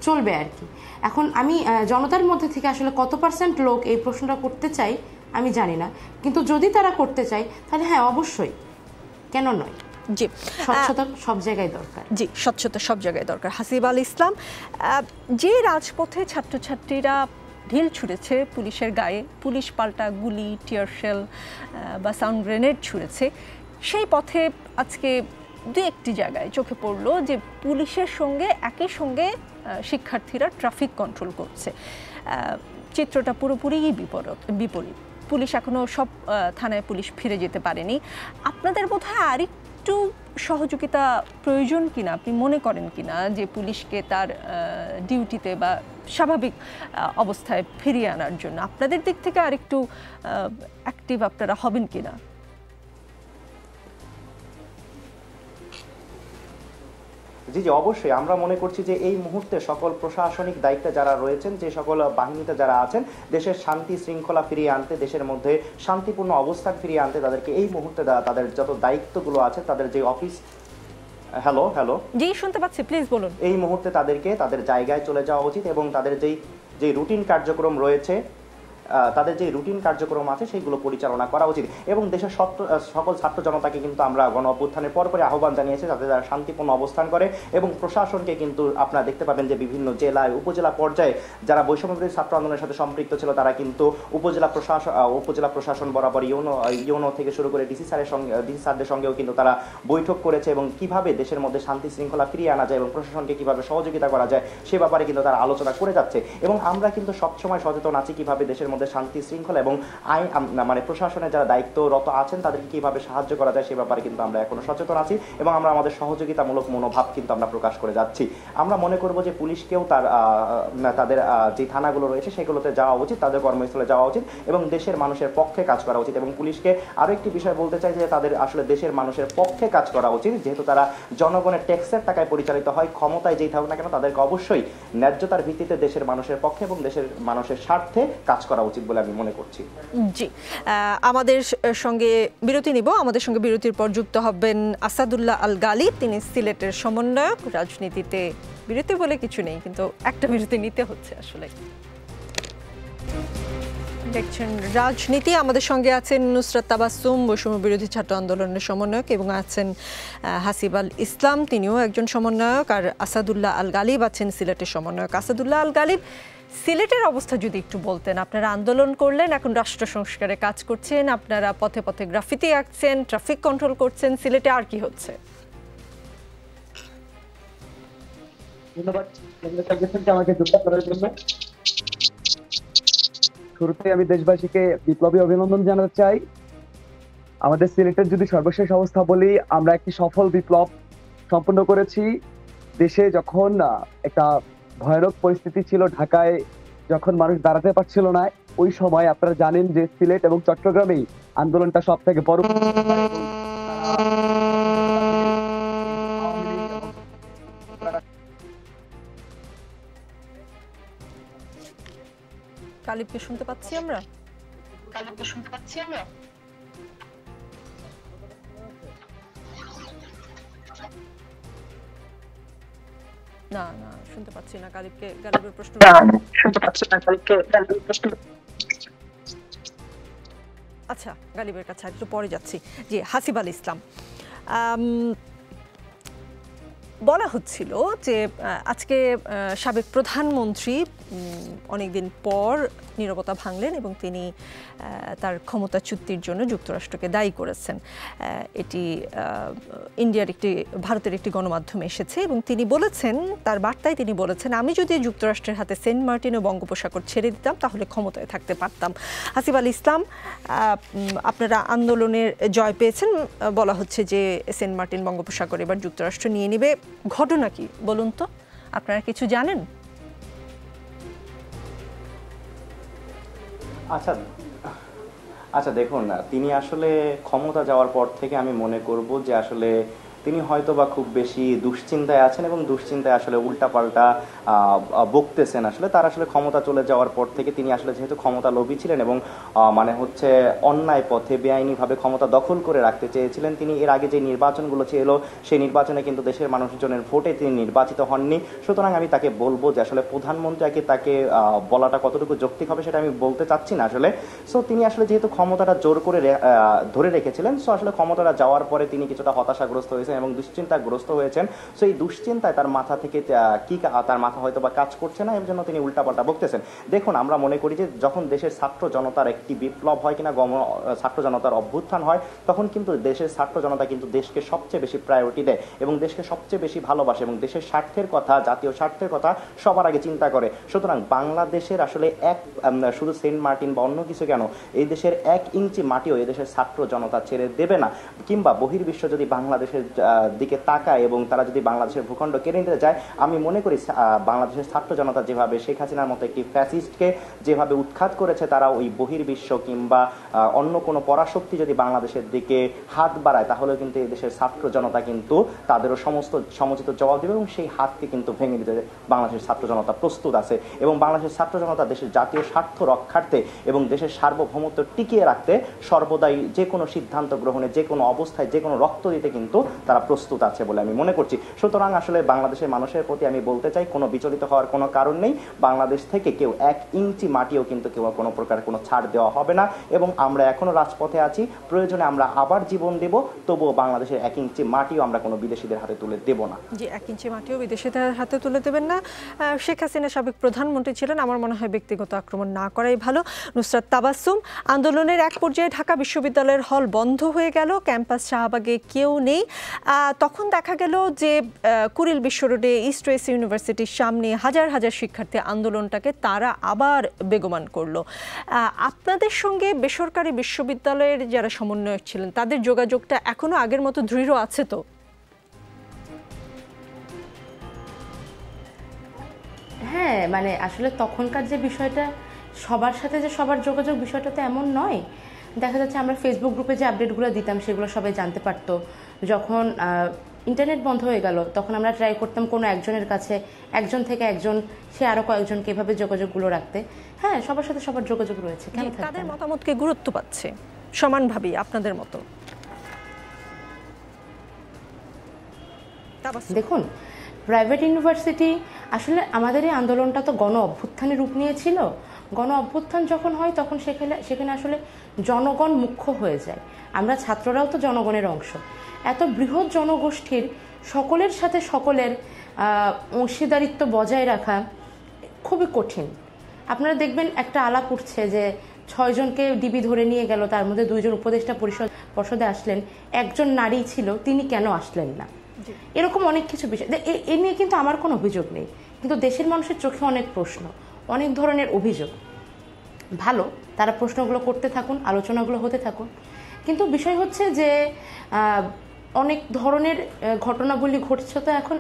চলবে আর কি। এখন আমি জনতার মধ্যে থেকে আসলে কত % লোক এই প্রশ্নটা করতে চাই আমি জানি না, কিন্তু যদি তারা করতে চায় তাহলে হ্যাঁ, অবশ্যই, কেন নয়। জি, স্বচ্ছতা সব জায়গায় দরকার। জি, স্বচ্ছতা সব জায়গায় দরকার। হাসিব আল ইসলাম, যে রাজপথে ছাত্রছাত্রীরা ঢিল ছুঁড়েছে পুলিশের গায়ে, পুলিশ পাল্টা গুলি, টিয়ার শেল বা সাউন্ড গ্রেনেড ছুঁড়েছে, সেই পথে আজকে দু একটি জায়গায় চোখে পড়লো যে পুলিশের সঙ্গে একই সঙ্গে শিক্ষার্থীরা ট্রাফিক কন্ট্রোল করছে। চিত্রটা পুরোপুরি বিপরীত। পুলিশ এখনও সব থানায় পুলিশ ফিরে যেতে পারেনি। আপনাদের বোধহয় আরেকটু সহযোগিতা প্রয়োজন কিনা, আপনি মনে করেন কিনা যে পুলিশকে তার ডিউটিতে বা স্বাভাবিক অবস্থায় ফিরিয়ে আনার জন্য আপনাদের দিক থেকে আরেকটু অ্যাক্টিভ আপনারা হবেন কিনা? জি, অবশ্যই আমরা মনে করছি যে এই মুহূর্তে সকল প্রশাসনিক দায়িত্বে যারা রয়েছেন, যে সকল বাহিনীতে যারা আছেন, দেশের শান্তি শৃঙ্খলা ফিরিয়ে আনতে, দেশের মধ্যে শান্তিপূর্ণ অবস্থান ফিরিয়ে আনতে তাদেরকে এই মুহূর্তে তাদের যত দায়িত্বগুলো আছে, তাদের যে অফিস, হ্যালো জি শুনতে পাচ্ছি, প্লিজ বলুন, এই মুহূর্তে তাদেরকে তাদের জায়গায় চলে যাওয়া উচিত এবং তাদের যে রুটিন কার্যক্রম রয়েছে, তাদের যে রুটিন কার্যক্রম আছে সেইগুলো পরিচালনা করা উচিত। এবং দেশের সকল ছাত্র জনতাকে কিন্তু আমরা গণ অভ্যুত্থানের পরপরই আহ্বান জানিয়েছি যাতে তারা শান্তিপূর্ণ অবস্থান করে। এবং প্রশাসনকে কিন্তু আপনারা দেখতে পাবেন যে বিভিন্ন জেলায়, উপজেলা পর্যায়ে যারা বৈষম্যবিরোধী ছাত্র আন্দোলনের সাথে সম্পৃক্ত ছিল, তারা কিন্তু উপজেলা প্রশাসন বরাবর ইউনো থেকে শুরু করে ডিসি স্যারদের সঙ্গেও কিন্তু তারা বৈঠক করেছে এবং কিভাবে দেশের মধ্যে শান্তি শৃঙ্খলা ফিরিয়ে আনা যায় এবং প্রশাসনকে কিভাবে সহযোগিতা করা যায় সে ব্যাপারে কিন্তু তারা আলোচনা করে যাচ্ছে। এবং আমরা কিন্তু সবসময় সচেতন আছি কিভাবে দেশের মধ্যে শান্তি শৃঙ্খলা এবং আইন মানে প্রশাসনের যারা দায়িত্বরত আছেন তাদেরকে কিভাবে সাহায্য করা যায় সে ব্যাপারে কিন্তু আমরা এখনো সচেতন আছি এবং আমরা আমাদের সহযোগিতামূলক মনোভাব কিন্তু আমরা প্রকাশ করে যাচ্ছি। আমরা মনে করব যে পুলিশকেও তাদের যে থানাগুলো রয়েছে সেগুলোতে যাওয়া উচিত, তাদের কর্মস্থলে যাওয়া উচিত এবং দেশের মানুষের পক্ষে কাজ করা উচিত। এবং পুলিশকে আরো একটি বিষয় বলতে চাই যে তাদের আসলে দেশের মানুষের পক্ষে কাজ করা উচিত, যেহেতু তারা জনগণের ট্যাক্সের টাকায় পরিচালিত হয়। ক্ষমতায় যেই থাকুক না কেন তাদেরকে অবশ্যই ন্যায্যতার ভিত্তিতে দেশের মানুষের পক্ষে এবং দেশের মানুষের স্বার্থে কাজ করা উচিত বলে আমি মনে করছি। জি, আমাদের সঙ্গে বিরতি নিব। আমাদের সঙ্গে বিরতির পর যুক্ত হবেন আসাদুল্লাহ আল গালিব, তিনি সিলেটের সমন্বয়ক। রাজনীতিতে বিরতি বলে কিছু নেই, কিন্তু একটা বিরতি নিতে হচ্ছে আসলে। দেখছেন রাজনীতি। আমাদের সঙ্গে আছেন নুসরাত তাবাসসুম, বৈষম্য বিরোধী ছাত্র আন্দোলনের সমন্বয়ক, এবং আছেন হাসিব আল ইসলাম, তিনিও একজন সমন্বয়ক, আর আসাদুল্লাহ আল গালিব আছেন সিলেটের সমন্বয়ক। আসাদুল্লাহ আল গালিব, সিলেটের অবস্থা যদি একটু বলতেন। আপনারা আন্দোলন করলেন, এখন রাষ্ট্র সংস্কারে কাজ করছেন, আপনারা পথে পথে গ্রাফিতি আঁকছেন, ট্রাফিক কন্ট্রোল করছেন, সিলেটে আর কি হচ্ছে? ধন্যবাদ আমাকে যুক্ত করার জন্য। শুরুতে আমি দেশবাসীকে বিপ্লবী অভিনন্দন জানাতে চাই। আমাদের সিলেটের যদি সর্বশেষ অবস্থা বলি, আমরা একটি সফল বিপ্লব সম্পন্ন করেছি। দেশে যখন একটা ভয়ানক পরিস্থিতি ছিল, ঢাকায় যখন মানুষ দাঁড়াতে পারছিল না, ওই সময় আপনারা জানেন যে সিলেট এবং চট্টগ্রামেই আন্দোলনটা সব থেকে বড়। কালিবকে শুনতে পাচ্ছি আমরা? না না, শুনতে পাচ্ছি না গালিবের প্রশ্ন। আচ্ছা, গালিবের কাছে একটু পরে যাচ্ছি। জি, হাসিব আল ইসলাম, বলা হচ্ছিল যে আজকে সাবেক প্রধানমন্ত্রী অনেকদিন পর নীরবতা ভাঙলেন এবং তিনি ক্ষমতাচ্যুতির জন্য যুক্তরাষ্ট্রকে দায়ী করেছেন। এটি ভারতের একটি গণমাধ্যমে এসেছে এবং তিনি বলেছেন, তার বার্তায় তিনি বলেছেন, আমি যদি যুক্তরাষ্ট্রের হাতে সেন্ট মার্টিন ও বঙ্গোপসাগর ছেড়ে দিতাম তাহলে ক্ষমতায় থাকতে পারতাম। হাসিব আল ইসলাম, আপনারা আন্দোলনের জয় পেয়েছেন, বলা হচ্ছে যে সেন্ট মার্টিন বঙ্গোপসাগর এবার যুক্তরাষ্ট্র নিয়ে নেবে। ঘটনা কি বলুন তো, আপনারা কিছু জানেন? আচ্ছা দেখুন, তিনি আসলে ক্ষমতা যাওয়ার পর থেকে আমি মনে করব যে আসলে তিনি হয়তো বা খুব বেশি দুশ্চিন্তায় আছেন এবং দুশ্চিন্তায় আসলে উল্টাপাল্টা বকতেছেন। আসলে তার আসলে ক্ষমতা চলে যাওয়ার পর থেকে তিনি আসলে যেহেতু ক্ষমতা লোভী ছিলেন এবং মানে হচ্ছে অন্যায় পথে বেআইনিভাবে ক্ষমতা দখল করে রাখতে চেয়েছিলেন, তিনি এর আগে যে নির্বাচনগুলো ছিল সেই নির্বাচনে কিন্তু দেশের মানুষজনের ভোটে তিনি নির্বাচিত হননি। সুতরাং আমি তাকে বলবো যে আসলে প্রধানমন্ত্রীকে তাকে বলাটা কতটুকু যৌক্তিক হবে সেটা আমি বলতে চাচ্ছি না আসলে। সো তিনি আসলে যেহেতু ক্ষমতাটা জোর করে ধরে রেখেছিলেন, সো আসলে ক্ষমতাটা যাওয়ার পরে তিনি কিছুটা হতাশাগ্রস্ত হয়েছেন এবং দুশ্চিন্তাগ্রস্ত হয়েছেন। সো এই দুশ্চিন্তায় তার মাথা থেকে তার মাথা হয়তো বা কাজ করছে না, এর জন্য তিনি উল্টাপাল্টা বকতেছেন। দেখুন, আমরা মনে করি যে যখন দেশের ছাত্র জনতার একটি বিপ্লব হয় কিনা ছাত্র জনতার অভ্যুত্থান হয়, তখন কিন্তু দেশের ছাত্র জনতা কিন্তু দেশকে সবচেয়ে বেশি প্রায়োরিটি দেয় এবং দেশকে সবচেয়ে বেশি ভালোবাসে এবং দেশের স্বার্থের কথা, জাতীয় স্বার্থের কথা সবার আগে চিন্তা করে। সুতরাং বাংলাদেশের আসলে শুধু সেন্ট মার্টিন বা অন্য কিছু কেন, এই দেশের 1 ইঞ্চি মাটিও এই দেশের ছাত্র জনতা ছেড়ে দেবে না। কিংবা বহির্বিশ্ব যদি বাংলাদেশের দিকে তাকায় এবং তারা যদি বাংলাদেশের ভূখণ্ড কেড়ে নিতে যায়, আমি মনে করি বাংলাদেশের ছাত্র জনতা যেভাবে শেখ হাসিনার মতো একটি ফ্যাসিস্টকে যেভাবে উৎখাত করেছে, তারা ওই বহির্বিশ্ব কিংবা অন্য কোনো পরাশক্তি যদি বাংলাদেশের দিকে হাত বাড়ায়, তাহলে কিন্তু এই দেশের ছাত্র জনতা কিন্তু তাদেরও সমুচিত জবাব দেবে এবং সেই হাতকে কিন্তু ভেঙে দিতে বাংলাদেশের ছাত্র জনতা প্রস্তুত আছে। এবং বাংলাদেশের ছাত্র জনতা দেশের জাতীয় স্বার্থ রক্ষার্থে এবং দেশের সার্বভৌমত্ব টিকিয়ে রাখতে সর্বদাই যে কোনো সিদ্ধান্ত গ্রহণে, যে কোনো অবস্থায়, যে কোনো রক্ত দিতে কিন্তু তারা প্রস্তুত আছে বলে আমি মনে করছি। সুতরাং আসলে বাংলাদেশের মানুষের প্রতি আমি বলতে চাই, কোনো বিচলিত হওয়ার কোনো কারণ নেই। বাংলাদেশ থেকে কেউ 1 ইঞ্চি মাটিও কিন্তু কেউ কোনো প্রকার কোনো ছাড় দেওয়া হবে না এবং আমরা এখনো রাজপথে আছি। প্রয়োজনে আমরা আবার জীবন দেব, তবুও বাংলাদেশের 1 ইঞ্চি মাটিও আমরা কোনো বিদেশিদের হাতে তুলে দেব না। জি, 1 ইঞ্চি মাটিও বিদেশিদের হাতে তুলে দেবেন না। শেখ হাসিনা সাবেক প্রধানমন্ত্রী ছিলেন, আমার মনে হয় ব্যক্তিগত আক্রমণ না করাই ভালো। নুসরাত তাবাসসুম, আন্দোলনের এক পর্যায়ে ঢাকা বিশ্ববিদ্যালয়ের হল বন্ধ হয়ে গেল, ক্যাম্পাস শাহবাগে কেউ নেই। তখন দেখা গেল যে কুড়িল বিশ্ব রোডে ইস্ট ওয়েস্ট ইউনিভার্সিটির সামনে হাজার হাজার শিক্ষার্থী আন্দোলনটাকে তারা আবার বেগবান করলো। আপনাদের সঙ্গে বেসরকারি বিশ্ববিদ্যালয়ের যারা সমন্বয়ক ছিলেন তাদের যোগাযোগটা এখনো আগের মতো দৃঢ় আছে তো? হ্যাঁ, মানে আসলে তখনকার যে বিষয়টা, সবার সাথে যে সবার যোগাযোগ, বিষয়টা তো এমন নয়। দেখা যাচ্ছে আমরা ফেসবুক গ্রুপে যে আপডেটগুলো দিতাম সেগুলো সবাই জানতে পারতো। যখন ইন্টারনেট বন্ধ হয়ে গেল তখন আমরা ট্রাই করতাম কোনো একজনের কাছে, একজন থেকে একজন, সে আরও কয়েকজনকে এভাবে যোগাযোগগুলো রাখতে। হ্যাঁ, সবার সাথে সবার যোগাযোগ রয়েছে। তাদের মতামতকে গুরুত্ব পাচ্ছে সমানভাবেই আপনাদের মতো? দেখুন, প্রাইভেট ইউনিভার্সিটি, আসলে আমাদের এই আন্দোলনটা তো গণ অভ্যুত্থানের রূপ নিয়েছিল। গণ অভ্যুত্থান যখন হয় তখন সেখানে আসলে জনগণ মুখ্য হয়ে যায়। আমরা ছাত্ররাও তো জনগণের অংশ। এত বৃহৎ জনগোষ্ঠীর সকলের সাথে সকলের অংশীদারিত্ব বজায় রাখা খুবই কঠিন। আপনারা দেখবেন একটা আলাপ উঠছে যে 6 জনকে ডিবি ধরে নিয়ে গেল, তার মধ্যে 2 জন উপদেষ্টা পরিষদে আসলেন, একজন নারী ছিল, তিনি কেন আসলেন না? এরকম অনেক কিছু বিষয়, এ নিয়ে কিন্তু আমার কোনো অভিযোগ নেই, কিন্তু দেশের মানুষের চোখে অনেক প্রশ্ন, অনেক ধরনের অভিযোগ। ভালো, তারা প্রশ্নগুলো করতে থাকুন, আলোচনাগুলো হতে থাকুন। কিন্তু বিষয় হচ্ছে যে অনেক ধরনের ঘটনাবলী ঘটছে তো এখন,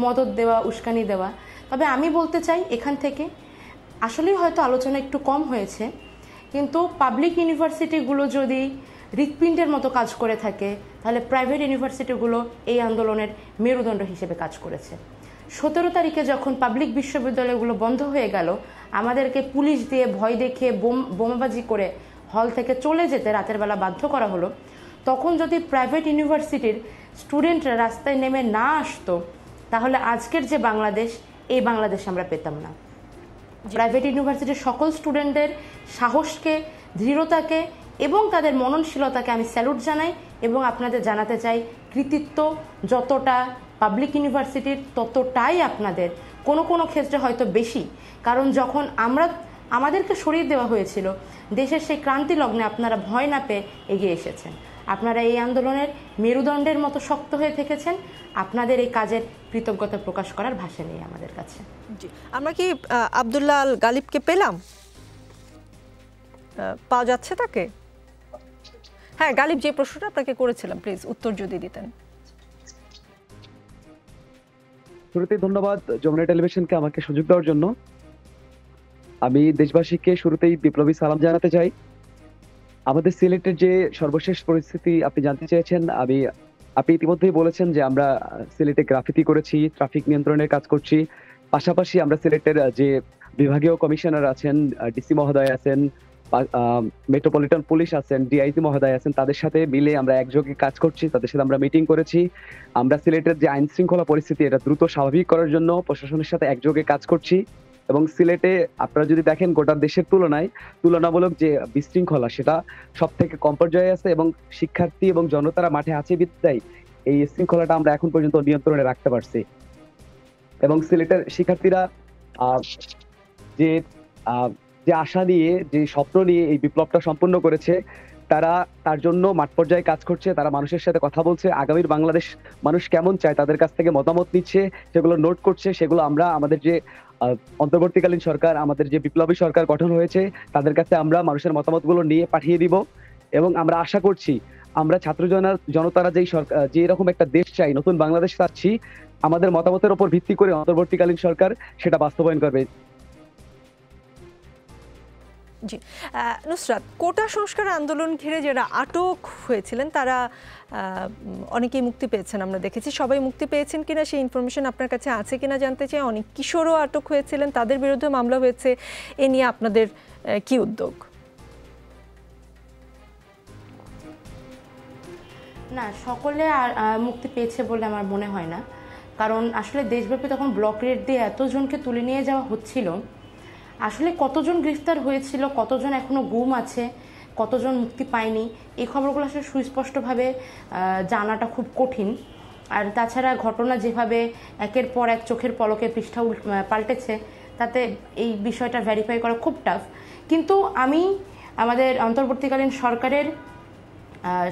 মদত দেওয়া, উস্কানি দেওয়া। তবে আমি বলতে চাই এখান থেকে আসলেই হয়তো আলোচনা একটু কম হয়েছে, কিন্তু পাবলিক ইউনিভার্সিটিগুলো যদি হৃৎপিণ্ডের মতো কাজ করে থাকে, তাহলে প্রাইভেট ইউনিভার্সিটিগুলো এই আন্দোলনের মেরুদণ্ড হিসেবে কাজ করেছে। 17 তারিখে যখন পাবলিক বিশ্ববিদ্যালয়গুলো বন্ধ হয়ে গেল, আমাদেরকে পুলিশ দিয়ে ভয় দেখিয়ে বোমাবাজি করে হল থেকে চলে যেতে রাতের বেলা বাধ্য করা হলো, তখন যদি প্রাইভেট ইউনিভার্সিটির স্টুডেন্টরা রাস্তায় নেমে না আসতো, তাহলে আজকের যে বাংলাদেশ, এই বাংলাদেশ আমরা পেতাম না। প্রাইভেট ইউনিভার্সিটির সকল স্টুডেন্টদের সাহসকে, দৃঢ়তাকে এবং তাদের মননশীলতাকে আমি স্যালুট জানাই, এবং আপনাদের জানাতে চাই কৃতিত্ব যতটা পাবলিক ইউনিভার্সিটির ততটাই আপনাদের, কোনো কোনো ক্ষেত্রে হয়তো বেশি। কারণ যখন আমাদেরকে সরিয়ে দেওয়া হয়েছিল দেশের সেই ক্রান্তি লগ্নে, আপনারা ভয় না পেয়ে এগিয়ে এসেছেন। আপনারা এই আন্দোলনের মেরুদণ্ডের মতো শক্ত হয়ে থেকেছেন। আপনাদের এই কাজের কৃতজ্ঞতা প্রকাশ করার ভাষা নেই আমাদের কাছে। জি, আমরা কি আব্দুল্লাহ আল গালিবকে পেলাম? পাওয়া যাচ্ছে তাকে? হ্যাঁ, গালিব, যে প্রশ্নটা আপনাকে করেছিলাম প্লিজ উত্তর যদি দিতেন। শুরুতেই ধন্যবাদ যমুনা টেলিভিশনকে আমাকে সুযোগ দেওয়ার জন্য। আমি দেশবাসীকে শুরুতেই বিপ্লবী সালাম জানাতে চাই। আমাদের সিলেটের যে সর্বশেষ পরিস্থিতি আপনি জানতে চেয়েছেন, আপনি ইতিমধ্যেই বলেছেন যে আমরা সিলেটে গ্রাফিতি করেছি, ট্রাফিক নিয়ন্ত্রণের কাজ করছি। পাশাপাশি আমরা সিলেটের যে বিভাগীয় কমিশনার আছেন, ডিসি মহোদয় আছেন, মেট্রোপলিটন পুলিশ আছেন, ডিআইজি মহোদয় আছেন, তাদের সাথে মিলে আমরা একযোগে কাজ করছি। তাদের সাথে আমরা মিটিং করেছি। আমরা সিলেটের যে আইন শৃঙ্খলা পরিস্থিতি, এটা দ্রুত স্বাভাবিক করার জন্য প্রশাসনের সাথে একযোগে কাজ করছি। এবং সিলেটে আপনারা যদি দেখেন, গোটা দেশের তুলনামূলক যে বিশৃঙ্খলা, সেটা সব থেকে কম পর্যায়ে আছে, এবং শিক্ষার্থী এবং জনতারা মাঠে আছে বিধায় এই শৃঙ্খলাটা আমরা এখন পর্যন্ত নিয়ন্ত্রণে রাখতে পারছি। এবং সিলেটের শিক্ষার্থীরা যে আশা নিয়ে, যে স্বপ্ন নিয়ে এই বিপ্লবটা সম্পন্ন করেছে, তারা তার জন্য মাঠ পর্যায়ে কাজ করছে। তারা মানুষের সাথে কথা বলছে, আগামীর বাংলাদেশ মানুষ কেমন চায় তাদের কাছ থেকে মতামত নিচ্ছে, সেগুলো নোট করছে। সেগুলো আমরা আমাদের যে অন্তর্বর্তীকালীন সরকার, আমাদের যে বিপ্লবী সরকার গঠন হয়েছে, তাদের কাছে আমরা মানুষের মতামতগুলো নিয়ে পাঠিয়ে দিব। এবং আমরা আশা করছি, আমরা ছাত্র জনতারা যে এরকম একটা দেশ চাই, নতুন বাংলাদেশ চাচ্ছি, আমাদের মতামতের উপর ভিত্তি করে অন্তর্বর্তীকালীন সরকার সেটা বাস্তবায়ন করবে। জি, নুসরাত, কোটা সংস্কার আন্দোলন ঘিরে যারা আটক হয়েছিলেন তারা অনেকেই মুক্তি পেয়েছেন, আমরা দেখেছি। সবাই মুক্তি পেয়েছেন কিনা সেই ইনফরমেশন আপনার কাছে আছে কিনা জানতে চাই। অনেক কিশোরও আটক হয়েছিলেন, তাদের বিরুদ্ধে মামলা হয়েছে। এ নিয়ে আপনাদের কি উদ্যোগ? না, সকলে মুক্তি পেয়েছে বলে আমার মনে হয় না। কারণ আসলে দেশব্যাপী তখন ব্লক রেট দিয়ে এতজনকে তুলে নিয়ে যাওয়া হচ্ছিল, আসলে কতজন গ্রেফতার হয়েছিল, কতজন এখনো গুম আছে, কতজন মুক্তি পায়নি, এই খবরগুলো আসলে সুস্পষ্টভাবে জানাটা খুব কঠিন। আর তাছাড়া ঘটনা যেভাবে একের পর এক চোখের পলকে পৃষ্ঠা পাল্টেছে, তাতে এই বিষয়টা ভেরিফাই করা খুব টাফ। কিন্তু আমি আমাদের অন্তর্বর্তীকালীন সরকারের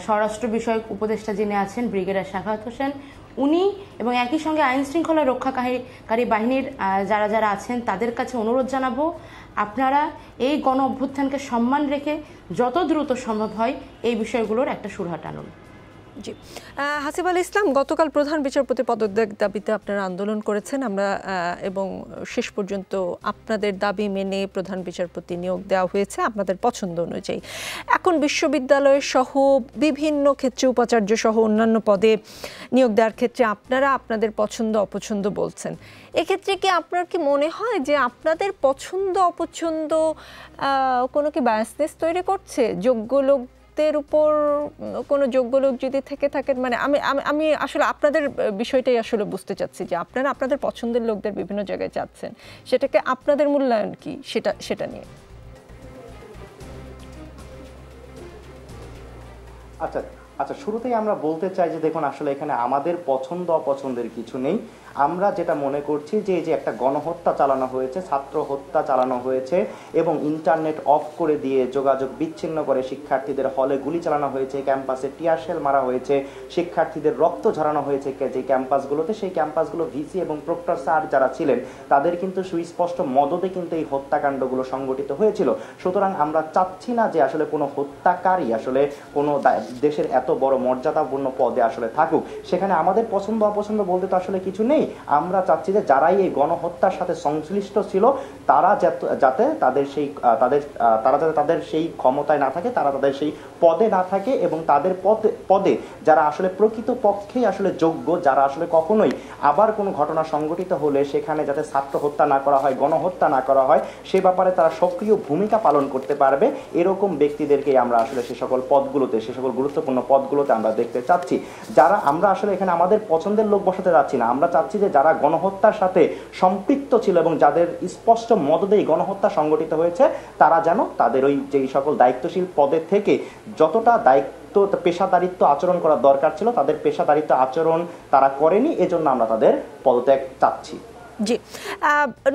স্বরাষ্ট্র বিষয়ক উপদেষ্টা যিনি আছেন, ব্রিগেডিয়ার সাখাওয়াত হোসেন, উনি এবং একই সঙ্গে আইন শৃঙ্খলা রক্ষাকারী বাহিনীর যারা যারা আছেন, তাদের কাছে অনুরোধ জানাবো, আপনারা এই গণ অভ্যুত্থানকে সম্মান রেখে যত দ্রুত সম্ভব হয় এই বিষয়গুলোর একটা সুরাহা টানুন। জি, হাসিব আল ইসলাম, গতকাল প্রধান বিচারপতি পদত্যাগ দাবিতে আপনারা আন্দোলন করেছেন, আমরা এবং শেষ পর্যন্ত আপনাদের দাবি মেনে প্রধান বিচারপতি নিয়োগ দেওয়া হয়েছে আপনাদের পছন্দ অনুযায়ী। এখন বিশ্ববিদ্যালয় সহ বিভিন্ন ক্ষেত্রে উপাচার্য সহ অন্যান্য পদে নিয়োগ দেওয়ার ক্ষেত্রে আপনারা আপনাদের পছন্দ অপছন্দ বলছেন। এক্ষেত্রে কি আপনার কি মনে হয় যে আপনাদের পছন্দ অপছন্দ কোনো কি বায়াসনেস তৈরি করছে? যোগ্য লোকদের উপর কোনো যোগ্য লোক যদি থেকে থাকেন, মানে আমি আসলে আপনাদের বিষয়টাই আসলে বুঝতে চাচ্ছি যে আপনারা আপনাদের পছন্দের লোকদের বিভিন্ন জায়গায় যাচ্ছেন, সেটাকে আপনাদের মূল্যায়ন কি সেটা নিয়ে। আচ্ছা, আচ্ছা, শুরুতেই আমরা বলতে চাই যে দেখুন, আসলে এখানে আমাদের পছন্দ অপছন্দের কিছু নেই। আমরা যেটা মনে করছি যে এই যে একটা গণহত্যা চালানো হয়েছে, ছাত্র হত্যা চালানো হয়েছে এবং ইন্টারনেট অফ করে দিয়ে যোগাযোগ বিচ্ছিন্ন করে শিক্ষার্থীদের হলে গুলি চালানো হয়েছে, ক্যাম্পাসে টিয়ারশেল মারা হয়েছে, শিক্ষার্থীদের রক্ত ঝরানো হয়েছে যে ক্যাম্পাসগুলোতে, সেই ক্যাম্পাসগুলো ভিসি এবং প্রক্টর স্যার যারা ছিলেন তাদের কিন্তু সুস্পষ্ট মদদে কিন্তু এই হত্যাকাণ্ডগুলো সংগঠিত হয়েছিল। সুতরাং আমরা চাচ্ছি না যে আসলে কোনো হত্যাকারী আসলে কোনো দেশের এত বড় মর্যাদাপূর্ণ পদে আসলে থাকুক। সেখানে আমাদের পছন্দ অপছন্দ বলতে তো আসলে কিছু নেই। আমরা চাচ্ছি যে যারাই এই গণহত্যার সাথে সংশ্লিষ্ট ছিল তারা যাতে তাদের সেই ক্ষমতায় না থাকে, তারা তাদের সেই পদে না থাকে এবং তাদের পদে যারা আসলে প্রকৃত পক্ষেই আসলে যোগ্য, যারা আসলে কখনোই আবার কোনো ঘটনা সংঘটিত হলে সেখানে যাতে ছাত্র হত্যা না করা হয়, গণহত্যা না করা হয়, সে ব্যাপারে তারা সক্রিয় ভূমিকা পালন করতে পারবে, এরকম ব্যক্তিদেরকেই আমরা আসলে সে সকল পদগুলোতে, সে সকল গুরুত্বপূর্ণ পদগুলোতে আমরা দেখতে চাচ্ছি। যারা আমরা আসলে এখানে আমাদের পছন্দের লোক বসাতে যাচ্ছি না, আমরা চাচ্ছি যে যারা গণহত্যার সাথে সম্পৃক্ত ছিল এবং যাদের স্পষ্ট মদদে এই গণহত্যা সংগঠিত হয়েছে তারা যেন তাদের ওই যেই সকল দায়িত্বশীল পদে থেকে যতটা পেশাদারিত্ব আচরণ করা দরকার ছিল তাদের পেশাদারিত্ব আচরণ তারা করেনি, এজন্য আমরা তাদের পদত্যাগ চাচ্ছি। জি,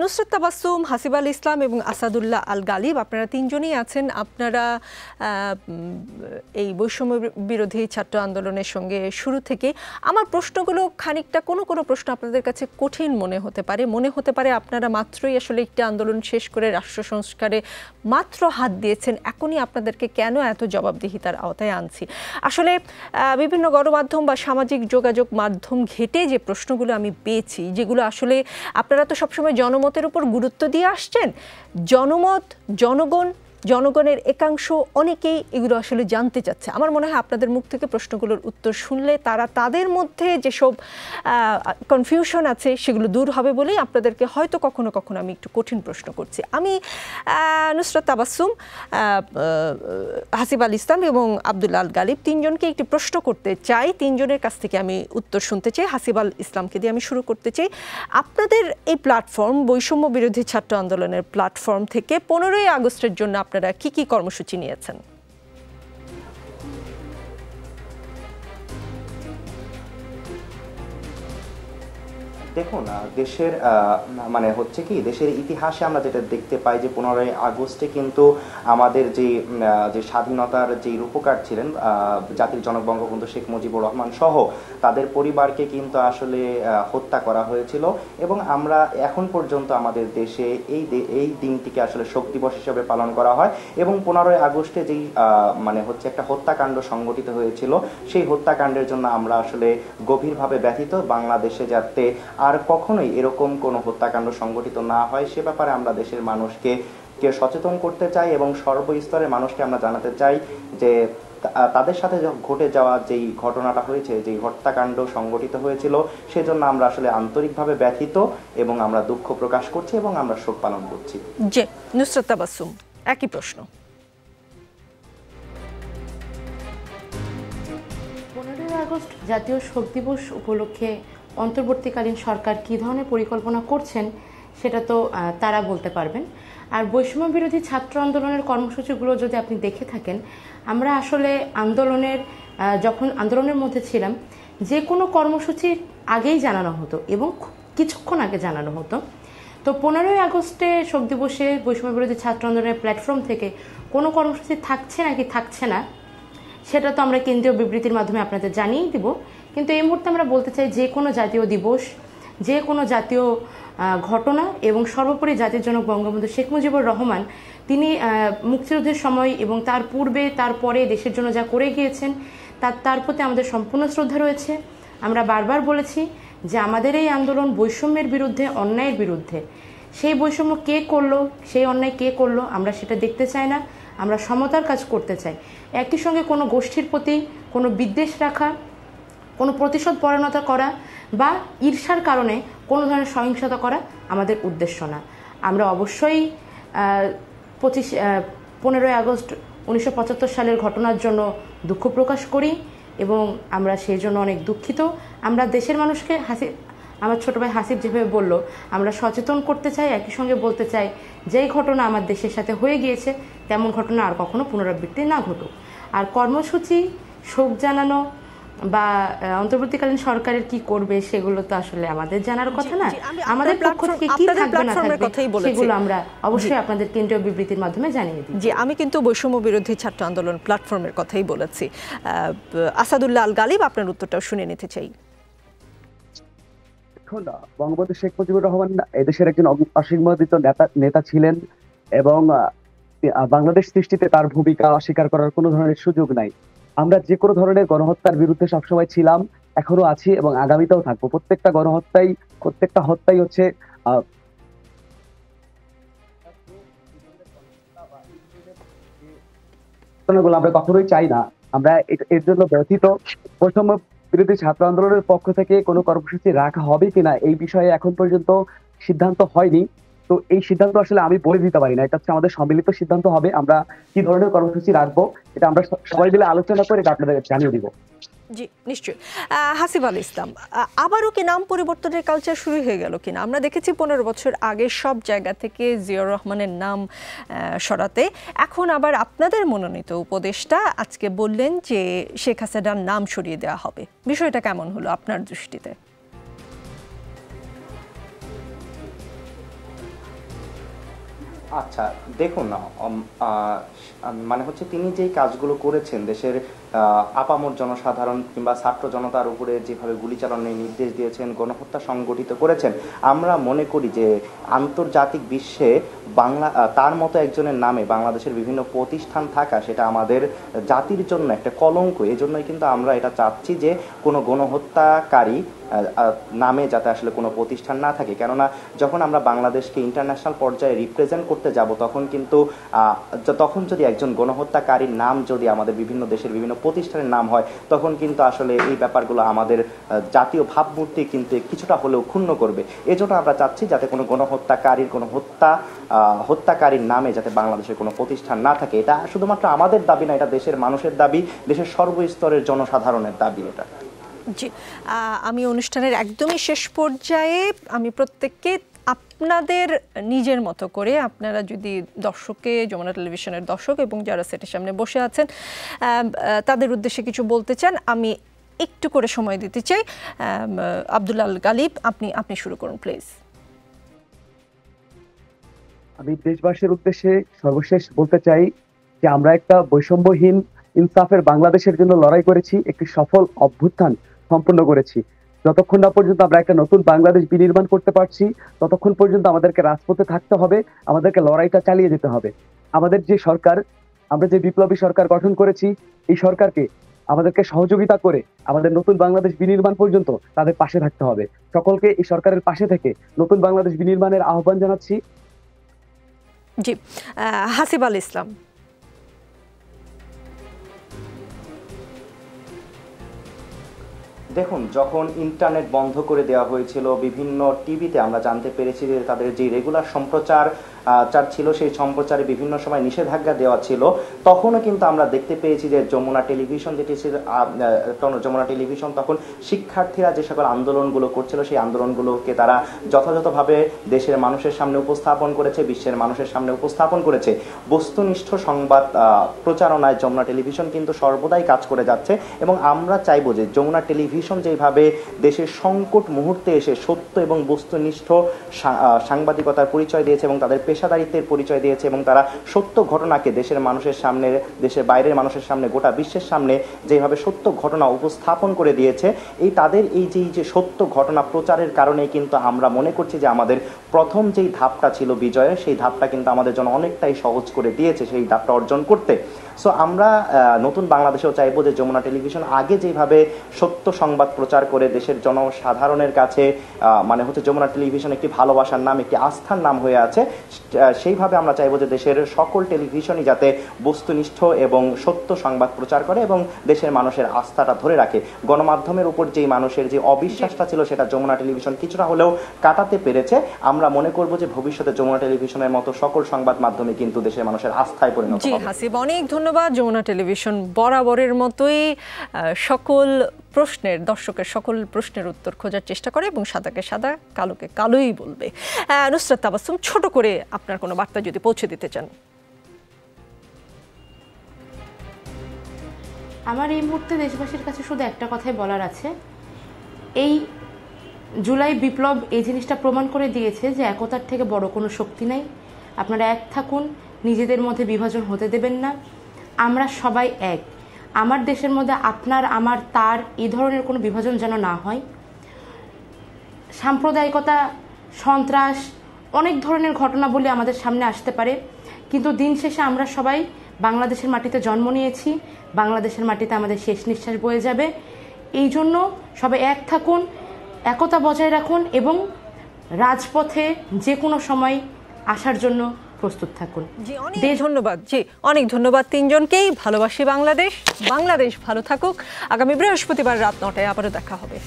নুসরাত তাবাসসুম, হাসিব আল ইসলাম এবং আসাদুল্লাহ আল গালিব, আপনারা তিনজনই আছেন। আপনারা এই বৈষম্য বিরোধী ছাত্র আন্দোলনের সঙ্গে শুরু থেকে। আমার প্রশ্নগুলো খানিকটা কোনো প্রশ্ন আপনাদের কাছে কঠিন মনে হতে পারে আপনারা মাত্রই আসলে একটি আন্দোলন শেষ করে রাষ্ট্র সংস্কারে মাত্র হাত দিয়েছেন, এখনই আপনাদেরকে কেন এত জবাবদিহিতার আওতায় আনছি। আসলে বিভিন্ন গণমাধ্যম বা সামাজিক যোগাযোগ মাধ্যম ঘেটে যে প্রশ্নগুলো আমি পেয়েছি, যেগুলো আসলে আপনারা তো সবসময় জনমতের উপর গুরুত্ব দিয়ে আসছেন, জনমত, জনগণের একাংশ অনেকেই এগুলো আসলে জানতে চাচ্ছে। আমার মনে হয় আপনাদের মুখ থেকে প্রশ্নগুলোর উত্তর শুনলে তাদের মধ্যে যেসব কনফিউশন আছে সেগুলো দূর হবে বলেই আপনাদেরকে হয়তো কখনো কখনো আমি একটু কঠিন প্রশ্ন করছি। আমি নুসরাত তাবাসসুম, হাসিব আল ইসলাম এবং আব্দুল্লাহ আল গালিব তিনজনকে একটি প্রশ্ন করতে চাই, তিনজনের কাছ থেকে আমি উত্তর শুনতে চাই। হাসিব আল ইসলামকে দিয়ে আমি শুরু করতে চাই। আপনাদের এই প্ল্যাটফর্ম, বৈষম্য বিরোধী ছাত্র আন্দোলনের প্ল্যাটফর্ম থেকে 15ই আগস্টের জন্য আপনারা কি কি কর্মসূচি নিয়েছেন? দেখুন, দেশের মানে হচ্ছে কি, দেশের ইতিহাসে আমরা যেটা দেখতে পাই যে 15ই আগস্টে কিন্তু আমাদের যে স্বাধীনতার যে রূপকার ছিলেন জাতির জনক বঙ্গবন্ধু শেখ মুজিবুর রহমান সহ তাদের পরিবারকে কিন্তু আসলে হত্যা করা হয়েছিল এবং আমরা এখন পর্যন্ত আমাদের দেশে এই দিনটিকে আসলে শোক দিবস হিসেবে পালন করা হয় এবং 15ই আগস্টে যেই মানে হচ্ছে একটা হত্যাকাণ্ড সংঘটিত হয়েছিল সেই হত্যাকাণ্ডের জন্য আমরা আসলে গভীরভাবে ব্যথিত। বাংলাদেশে যাতে আর কখনোই এরকম কোনো হত্যাকাণ্ড সংঘটিত না হয় সে ব্যাপারে আমরা দেশের মানুষকে সচেতন করতে চাই এবং সর্বস্তরের মানুষকে আমরা জানাতে চাই যে তাদের সাথে ঘটে যাওয়া যেই ঘটনাটা হয়েছে, যেই হত্যাকাণ্ড সংঘটিত হয়েছিল, সেজন্য আমরা আসলে আন্তরিকভাবে ব্যথিত এবং আমরা দুঃখ প্রকাশ করছি এবং আমরা শোক পালন করছি। জি, নুসরাত তাবাসসুম, একই প্রশ্ন। 15ই আগস্ট জাতীয় শোক দিবস উপলক্ষে অন্তর্বর্তীকালীন সরকার কী ধরনের পরিকল্পনা করছেন সেটা তো তারা বলতে পারবেন। আর বৈষম্য বিরোধী ছাত্র আন্দোলনের কর্মসূচিগুলো যদি আপনি দেখে থাকেন, আমরা আসলে যখন আন্দোলনের মধ্যে ছিলাম যে কোনো কর্মসূচির আগেই জানানো হতো এবং কিছুক্ষণ আগে জানানো হতো। তো 15ই আগস্টে শোক দিবসে বৈষম্য বিরোধী ছাত্র আন্দোলনের প্ল্যাটফর্ম থেকে কোনো কর্মসূচি থাকছে নাকি থাকছে না সেটা তো আমরা কেন্দ্রীয় বিবৃতির মাধ্যমে আপনাদের জানিয়েই দিব। কিন্তু এই মুহূর্তে আমরা বলতে চাই যে কোনো জাতীয় দিবস, যে কোনো জাতীয় ঘটনা এবং সর্বোপরি জাতির জনক বঙ্গবন্ধু শেখ মুজিবুর রহমান তিনি মুক্তিযুদ্ধের সময় এবং তার পূর্বে তারপরে দেশের জন্য যা করে গিয়েছেন তার প্রতি আমাদের সম্পূর্ণ শ্রদ্ধা রয়েছে। আমরা বারবার বলেছি যে আমাদের এই আন্দোলন বৈষম্যের বিরুদ্ধে, অন্যায়ের বিরুদ্ধে। সেই বৈষম্য কে করলো, সেই অন্যায় কে করলো আমরা সেটা দেখতে চাই না, আমরা সমতার কাজ করতে চাই। একই সঙ্গে কোনো গোষ্ঠীর প্রতি কোনো বিদ্বেষ রাখা, কোনো প্রতিশোধ পরায়ণতা করা বা ঈর্ষার কারণে কোনো ধরনের সহিংসতা করা আমাদের উদ্দেশ্য না। আমরা অবশ্যই 15ই আগস্ট 1975 সালের ঘটনার জন্য দুঃখ প্রকাশ করি এবং আমরা সেই জন্য অনেক দুঃখিত। আমরা দেশের মানুষকে আমার ছোট ভাই হাসিব যেভাবে বলল, আমরা সচেতন করতে চাই, একই সঙ্গে বলতে চাই যেই ঘটনা আমার দেশের সাথে হয়ে গিয়েছে তেমন ঘটনা আর কখনো পুনরাবৃত্তি না ঘটুক। আর কর্মসূচি শোক জানানো বা অন্তর্বর্তীকালীন সরকারের কি করবে সেগুলো তো আসলে আমাদের জানার কথা না। আমাদের পক্ষ থেকে কি থাকবে না থাকবে সেগুলো আমরা অবশ্যই আপনাদের কেন্দ্রীয় বিবৃতির মাধ্যমে জানিয়ে দিই। জি, আমি কিন্তু বৈষম্য বিরোধী ছাত্র আন্দোলন প্ল্যাটফর্মের কথাই বলেছি। আসাদুল্লাহ আল গালিব, আপনার উত্তরটাও শুনে নিতে চাই। এখন বঙ্গবন্ধু শেখ মুজিবুর রহমান এদেশের একজন অসীমোদিত নেতা ছিলেন এবং বাংলাদেশ সৃষ্টিতে তার ভূমিকা অস্বীকার করার কোনো ধরনের সুযোগ নাই। আমরা যে কোনো ধরনের গণহত্যার বিরুদ্ধে সবসময় ছিলাম, এখনো আছি এবং আগামীতেও থাকবো। প্রত্যেকটা হত্যাই হচ্ছে আমরা কখনোই চাই না। আমরা এর জন্য ব্যথিত। বৈষম্য বিরোধী ছাত্র আন্দোলনের পক্ষ থেকে কোনো কর্মসূচি রাখা হবে কিনা এই বিষয়ে এখন পর্যন্ত সিদ্ধান্ত হয়নি। তো এই সিদ্ধান্ত আসলে আমি বলে দিতে পারি না, এটা হচ্ছে আমাদের সম্মিলিত সিদ্ধান্ত হবে। আমরা কি ধরনের কর্মসূচি রাখবো এটা আমরা সবাই মিলে আলোচনা করে এটা আপনাদের জানিয়ে দিব। জি, নিশ্চয়ই। হাসিব আল ইসলাম, আবারও কি নাম পরিবর্তনের কালচার শুরু হয়ে গেল কিনা? আমরা দেখেছি 15 বছর আগে সব জায়গা থেকে জিয়াউর রহমানের নাম সরাতে, এখন আবার আপনাদের মনোনীত উপদেষ্টা আজকে বললেন যে শেখ হাসিনার নাম সরিয়ে দেওয়া হবে। বিষয়টা কেমন হলো আপনার দৃষ্টিতে? আচ্ছা, দেখুন না, মানে হচ্ছে তিনি যেই কাজগুলো করেছেন দেশের আপামর জনসাধারণ কিংবা ছাত্র জনতার উপরে যেভাবে গুলি চালানোর নির্দেশ দিয়েছেন, গণহত্যা সংগঠিত করেছেন, আমরা মনে করি যে আন্তর্জাতিক বিশ্বে তার মতো একজনের নামে বাংলাদেশের বিভিন্ন প্রতিষ্ঠান থাকা সেটা আমাদের জাতির জন্য একটা কলঙ্ক। এই জন্যই কিন্তু আমরা এটা চাচ্ছি যে কোনো গণহত্যাকারী নামে যাতে আসলে কোনো প্রতিষ্ঠান না থাকে। কেননা যখন আমরা বাংলাদেশকে ইন্টারন্যাশনাল পর্যায়ে রিপ্রেজেন্ট করতে যাব তখন যদি একজন গণহত্যাকারীর নাম যদি আমাদের বিভিন্ন দেশের বিভিন্ন প্রতিষ্ঠানের নাম হয়, তখন কিন্তু আসলে এই ব্যাপারগুলো আমাদের জাতীয় ভাবমূর্তি কিন্তু কিছুটা হলেও ক্ষুণ্ণ করবে। এজন্য আমরা চাচ্ছি যাতে কোনো গণহত্যাকারীর কোনো হত্যাকারীর নামে যাতে বাংলাদেশের কোনো প্রতিষ্ঠান না থাকে। এটা শুধুমাত্র আমাদের দাবি না, এটা দেশের মানুষের দাবি, দেশের সর্বস্তরের জনসাধারণের দাবি এটা। জি, আমি অনুষ্ঠানের একদমই শেষ পর্যায়ে আমি প্রত্যেককে আপনাদের নিজের মতো করে, আপনারা যদি দর্শককে, যমুনা টেলিভিশনের দর্শক এবং যারা সেটের সামনে বসে আছেন তাদের উদ্দেশ্যে কিছু বলতে চান, আমি একটু করে সময় দিতে চাই। আব্দুল আল গালিব, আপনি শুরু করুন প্লিজ। আমি দেশবাসীর উদ্দেশ্যে সর্বশেষ বলতে চাই যে আমরা একটা বৈষম্যহীন ইনসাফের বাংলাদেশের জন্য লড়াই করেছি, একটি সফল অভ্যুত্থান সম্পন্ন করেছি। যতক্ষণ না পর্যন্ত আমরা একটা নতুন বাংলাদেশ বিনির্মাণ করতে পারছি ততক্ষণ পর্যন্ত আমাদেরকে রাজপথে থাকতে হবে, আমাদেরকে লড়াইটা চালিয়ে যেতে হবে। আমাদের যে সরকার, আমরা যে বিপ্লবী সরকার গঠন করেছি, এই সরকারকে আমাদেরকে সহযোগিতা করে আমাদের নতুন বাংলাদেশ বিনির্মাণ পর্যন্ত তাদের পাশে থাকতে হবে। সকলকে এই সরকারের পাশে থেকে নতুন বাংলাদেশ বিনির্মাণের আহ্বান জানাচ্ছি। জি, হাসিব আল ইসলাম। দেখুন, যখন ইন্টারনেট বন্ধ করে দেওয়া হয়েছিল, বিভিন্ন টিভিতে আমরা জানতে পেরেছি যে তাদের যে রেগুলার সম্প্রচার ছিল সেই সম্প্রচারে বিভিন্ন সময় নিষেধাজ্ঞা দেওয়া ছিল, তখনও কিন্তু আমরা দেখতে পেয়েছি যে যমুনা টেলিভিশন তখন শিক্ষার্থীরা যে সকল আন্দোলনগুলো করছিল সেই আন্দোলনগুলোকে তারা যথাযথভাবে দেশের মানুষের সামনে উপস্থাপন করেছে, বিশ্বের মানুষের সামনে উপস্থাপন করেছে। বস্তুনিষ্ঠ সংবাদ প্রচারণায় যমুনা টেলিভিশন কিন্তু সর্বদাই কাজ করে যাচ্ছে এবং আমরা চাইবো যে যমুনা টেলিভিশন যেভাবে দেশের সংকট মুহূর্তে এসে সত্য এবং বস্তুনিষ্ঠ সাংবাদিকতার পরিচয় দিয়েছে এবং তাদের পেশাদারিত্বের পরিচয় দিয়েছে এবং তারা সত্য ঘটনাকে দেশের মানুষের সামনে, দেশের বাইরের মানুষের সামনে, গোটা বিশ্বের সামনে যেভাবে সত্য ঘটনা উপস্থাপন করে দিয়েছে, তাদের এই যে সত্য ঘটনা প্রচারের কারণে কিন্তু আমরা মনে করছি যে আমাদের প্রথম যেই ধাপটা ছিল বিজয়ের, সেই ধাপটা কিন্তু আমাদের জন্য অনেকটাই সহজ করে দিয়েছে সেই ধাপটা অর্জন করতে। সো আমরা নতুন বাংলাদেশেও চাইবো যে যমুনা টেলিভিশন আগে যেভাবে সত্য সংবাদ প্রচার করে দেশের জনসাধারণের কাছে মানে হচ্ছে যমুনা টেলিভিশন একটি ভালোবাসার নাম, একটি আস্থার নাম হয়ে আছে, সেইভাবে আমরা চাইবো যে দেশের সকল টেলিভিশনই যাতে বস্তুনিষ্ঠ এবং সত্য সংবাদ প্রচার করে এবং দেশের মানুষের আস্থাটা ধরে রাখে। গণমাধ্যমের উপর যেই মানুষের যে অবিশ্বাসটা ছিল সেটা যমুনা টেলিভিশন কিছুটা হলেও কাটাতে পেরেছে। আমরা মনে করব যে ভবিষ্যতে যমুনা টেলিভিশনের মতো সকল সংবাদ মাধ্যমে কিন্তু দেশের মানুষের আস্থায় পরিণত হবে। জি হাসিব, অনেক ধন্যবাদ। যমুনা টেলিভিশন বরাবরের মতোই সকল প্রশ্নের, দর্শকের সকল প্রশ্নের উত্তর খোঁজার চেষ্টা করে এবং সাদাকে সাদা, কালোকে কালোই বলবে। নুসরাত তাবাসসুম, ছোট করে আপনার কোনো বার্তা যদি পৌঁছে দিতে চান। আমার এই মুহূর্তে দেশবাসীর কাছে শুধু একটা কথাই বলার আছে, এই জুলাই বিপ্লব এই জিনিসটা প্রমাণ করে দিয়েছে যে একতার থেকে বড় কোনো শক্তি নাই। আপনারা এক থাকুন, নিজেদের মধ্যে বিভাজন হতে দেবেন না। আমরা সবাই এক। আমার দেশের মধ্যে আপনার, আমার, তার এই ধরনের কোনো বিভাজন যেন না হয়। সাম্প্রদায়িকতা, সন্ত্রাস, অনেক ধরনের ঘটনাবলী আমাদের সামনে আসতে পারে, কিন্তু দিন শেষে আমরা সবাই বাংলাদেশের মাটিতে জন্ম নিয়েছি, বাংলাদেশের মাটিতে আমাদের শেষ নিঃশ্বাস বয়ে যাবে। এই জন্য সবাই এক থাকুন, একতা বজায় রাখুন এবং রাজপথে যে কোনো সময় আসার জন্য প্রস্তুত থাকুন। জি, অনেক ধন্যবাদ। জি, অনেক ধন্যবাদ তিনজনকেই। ভালোবাসি বাংলাদেশ, বাংলাদেশ ভালো থাকুক। আগামী বৃহস্পতিবার রাত 9টায় আবারও দেখা হবে।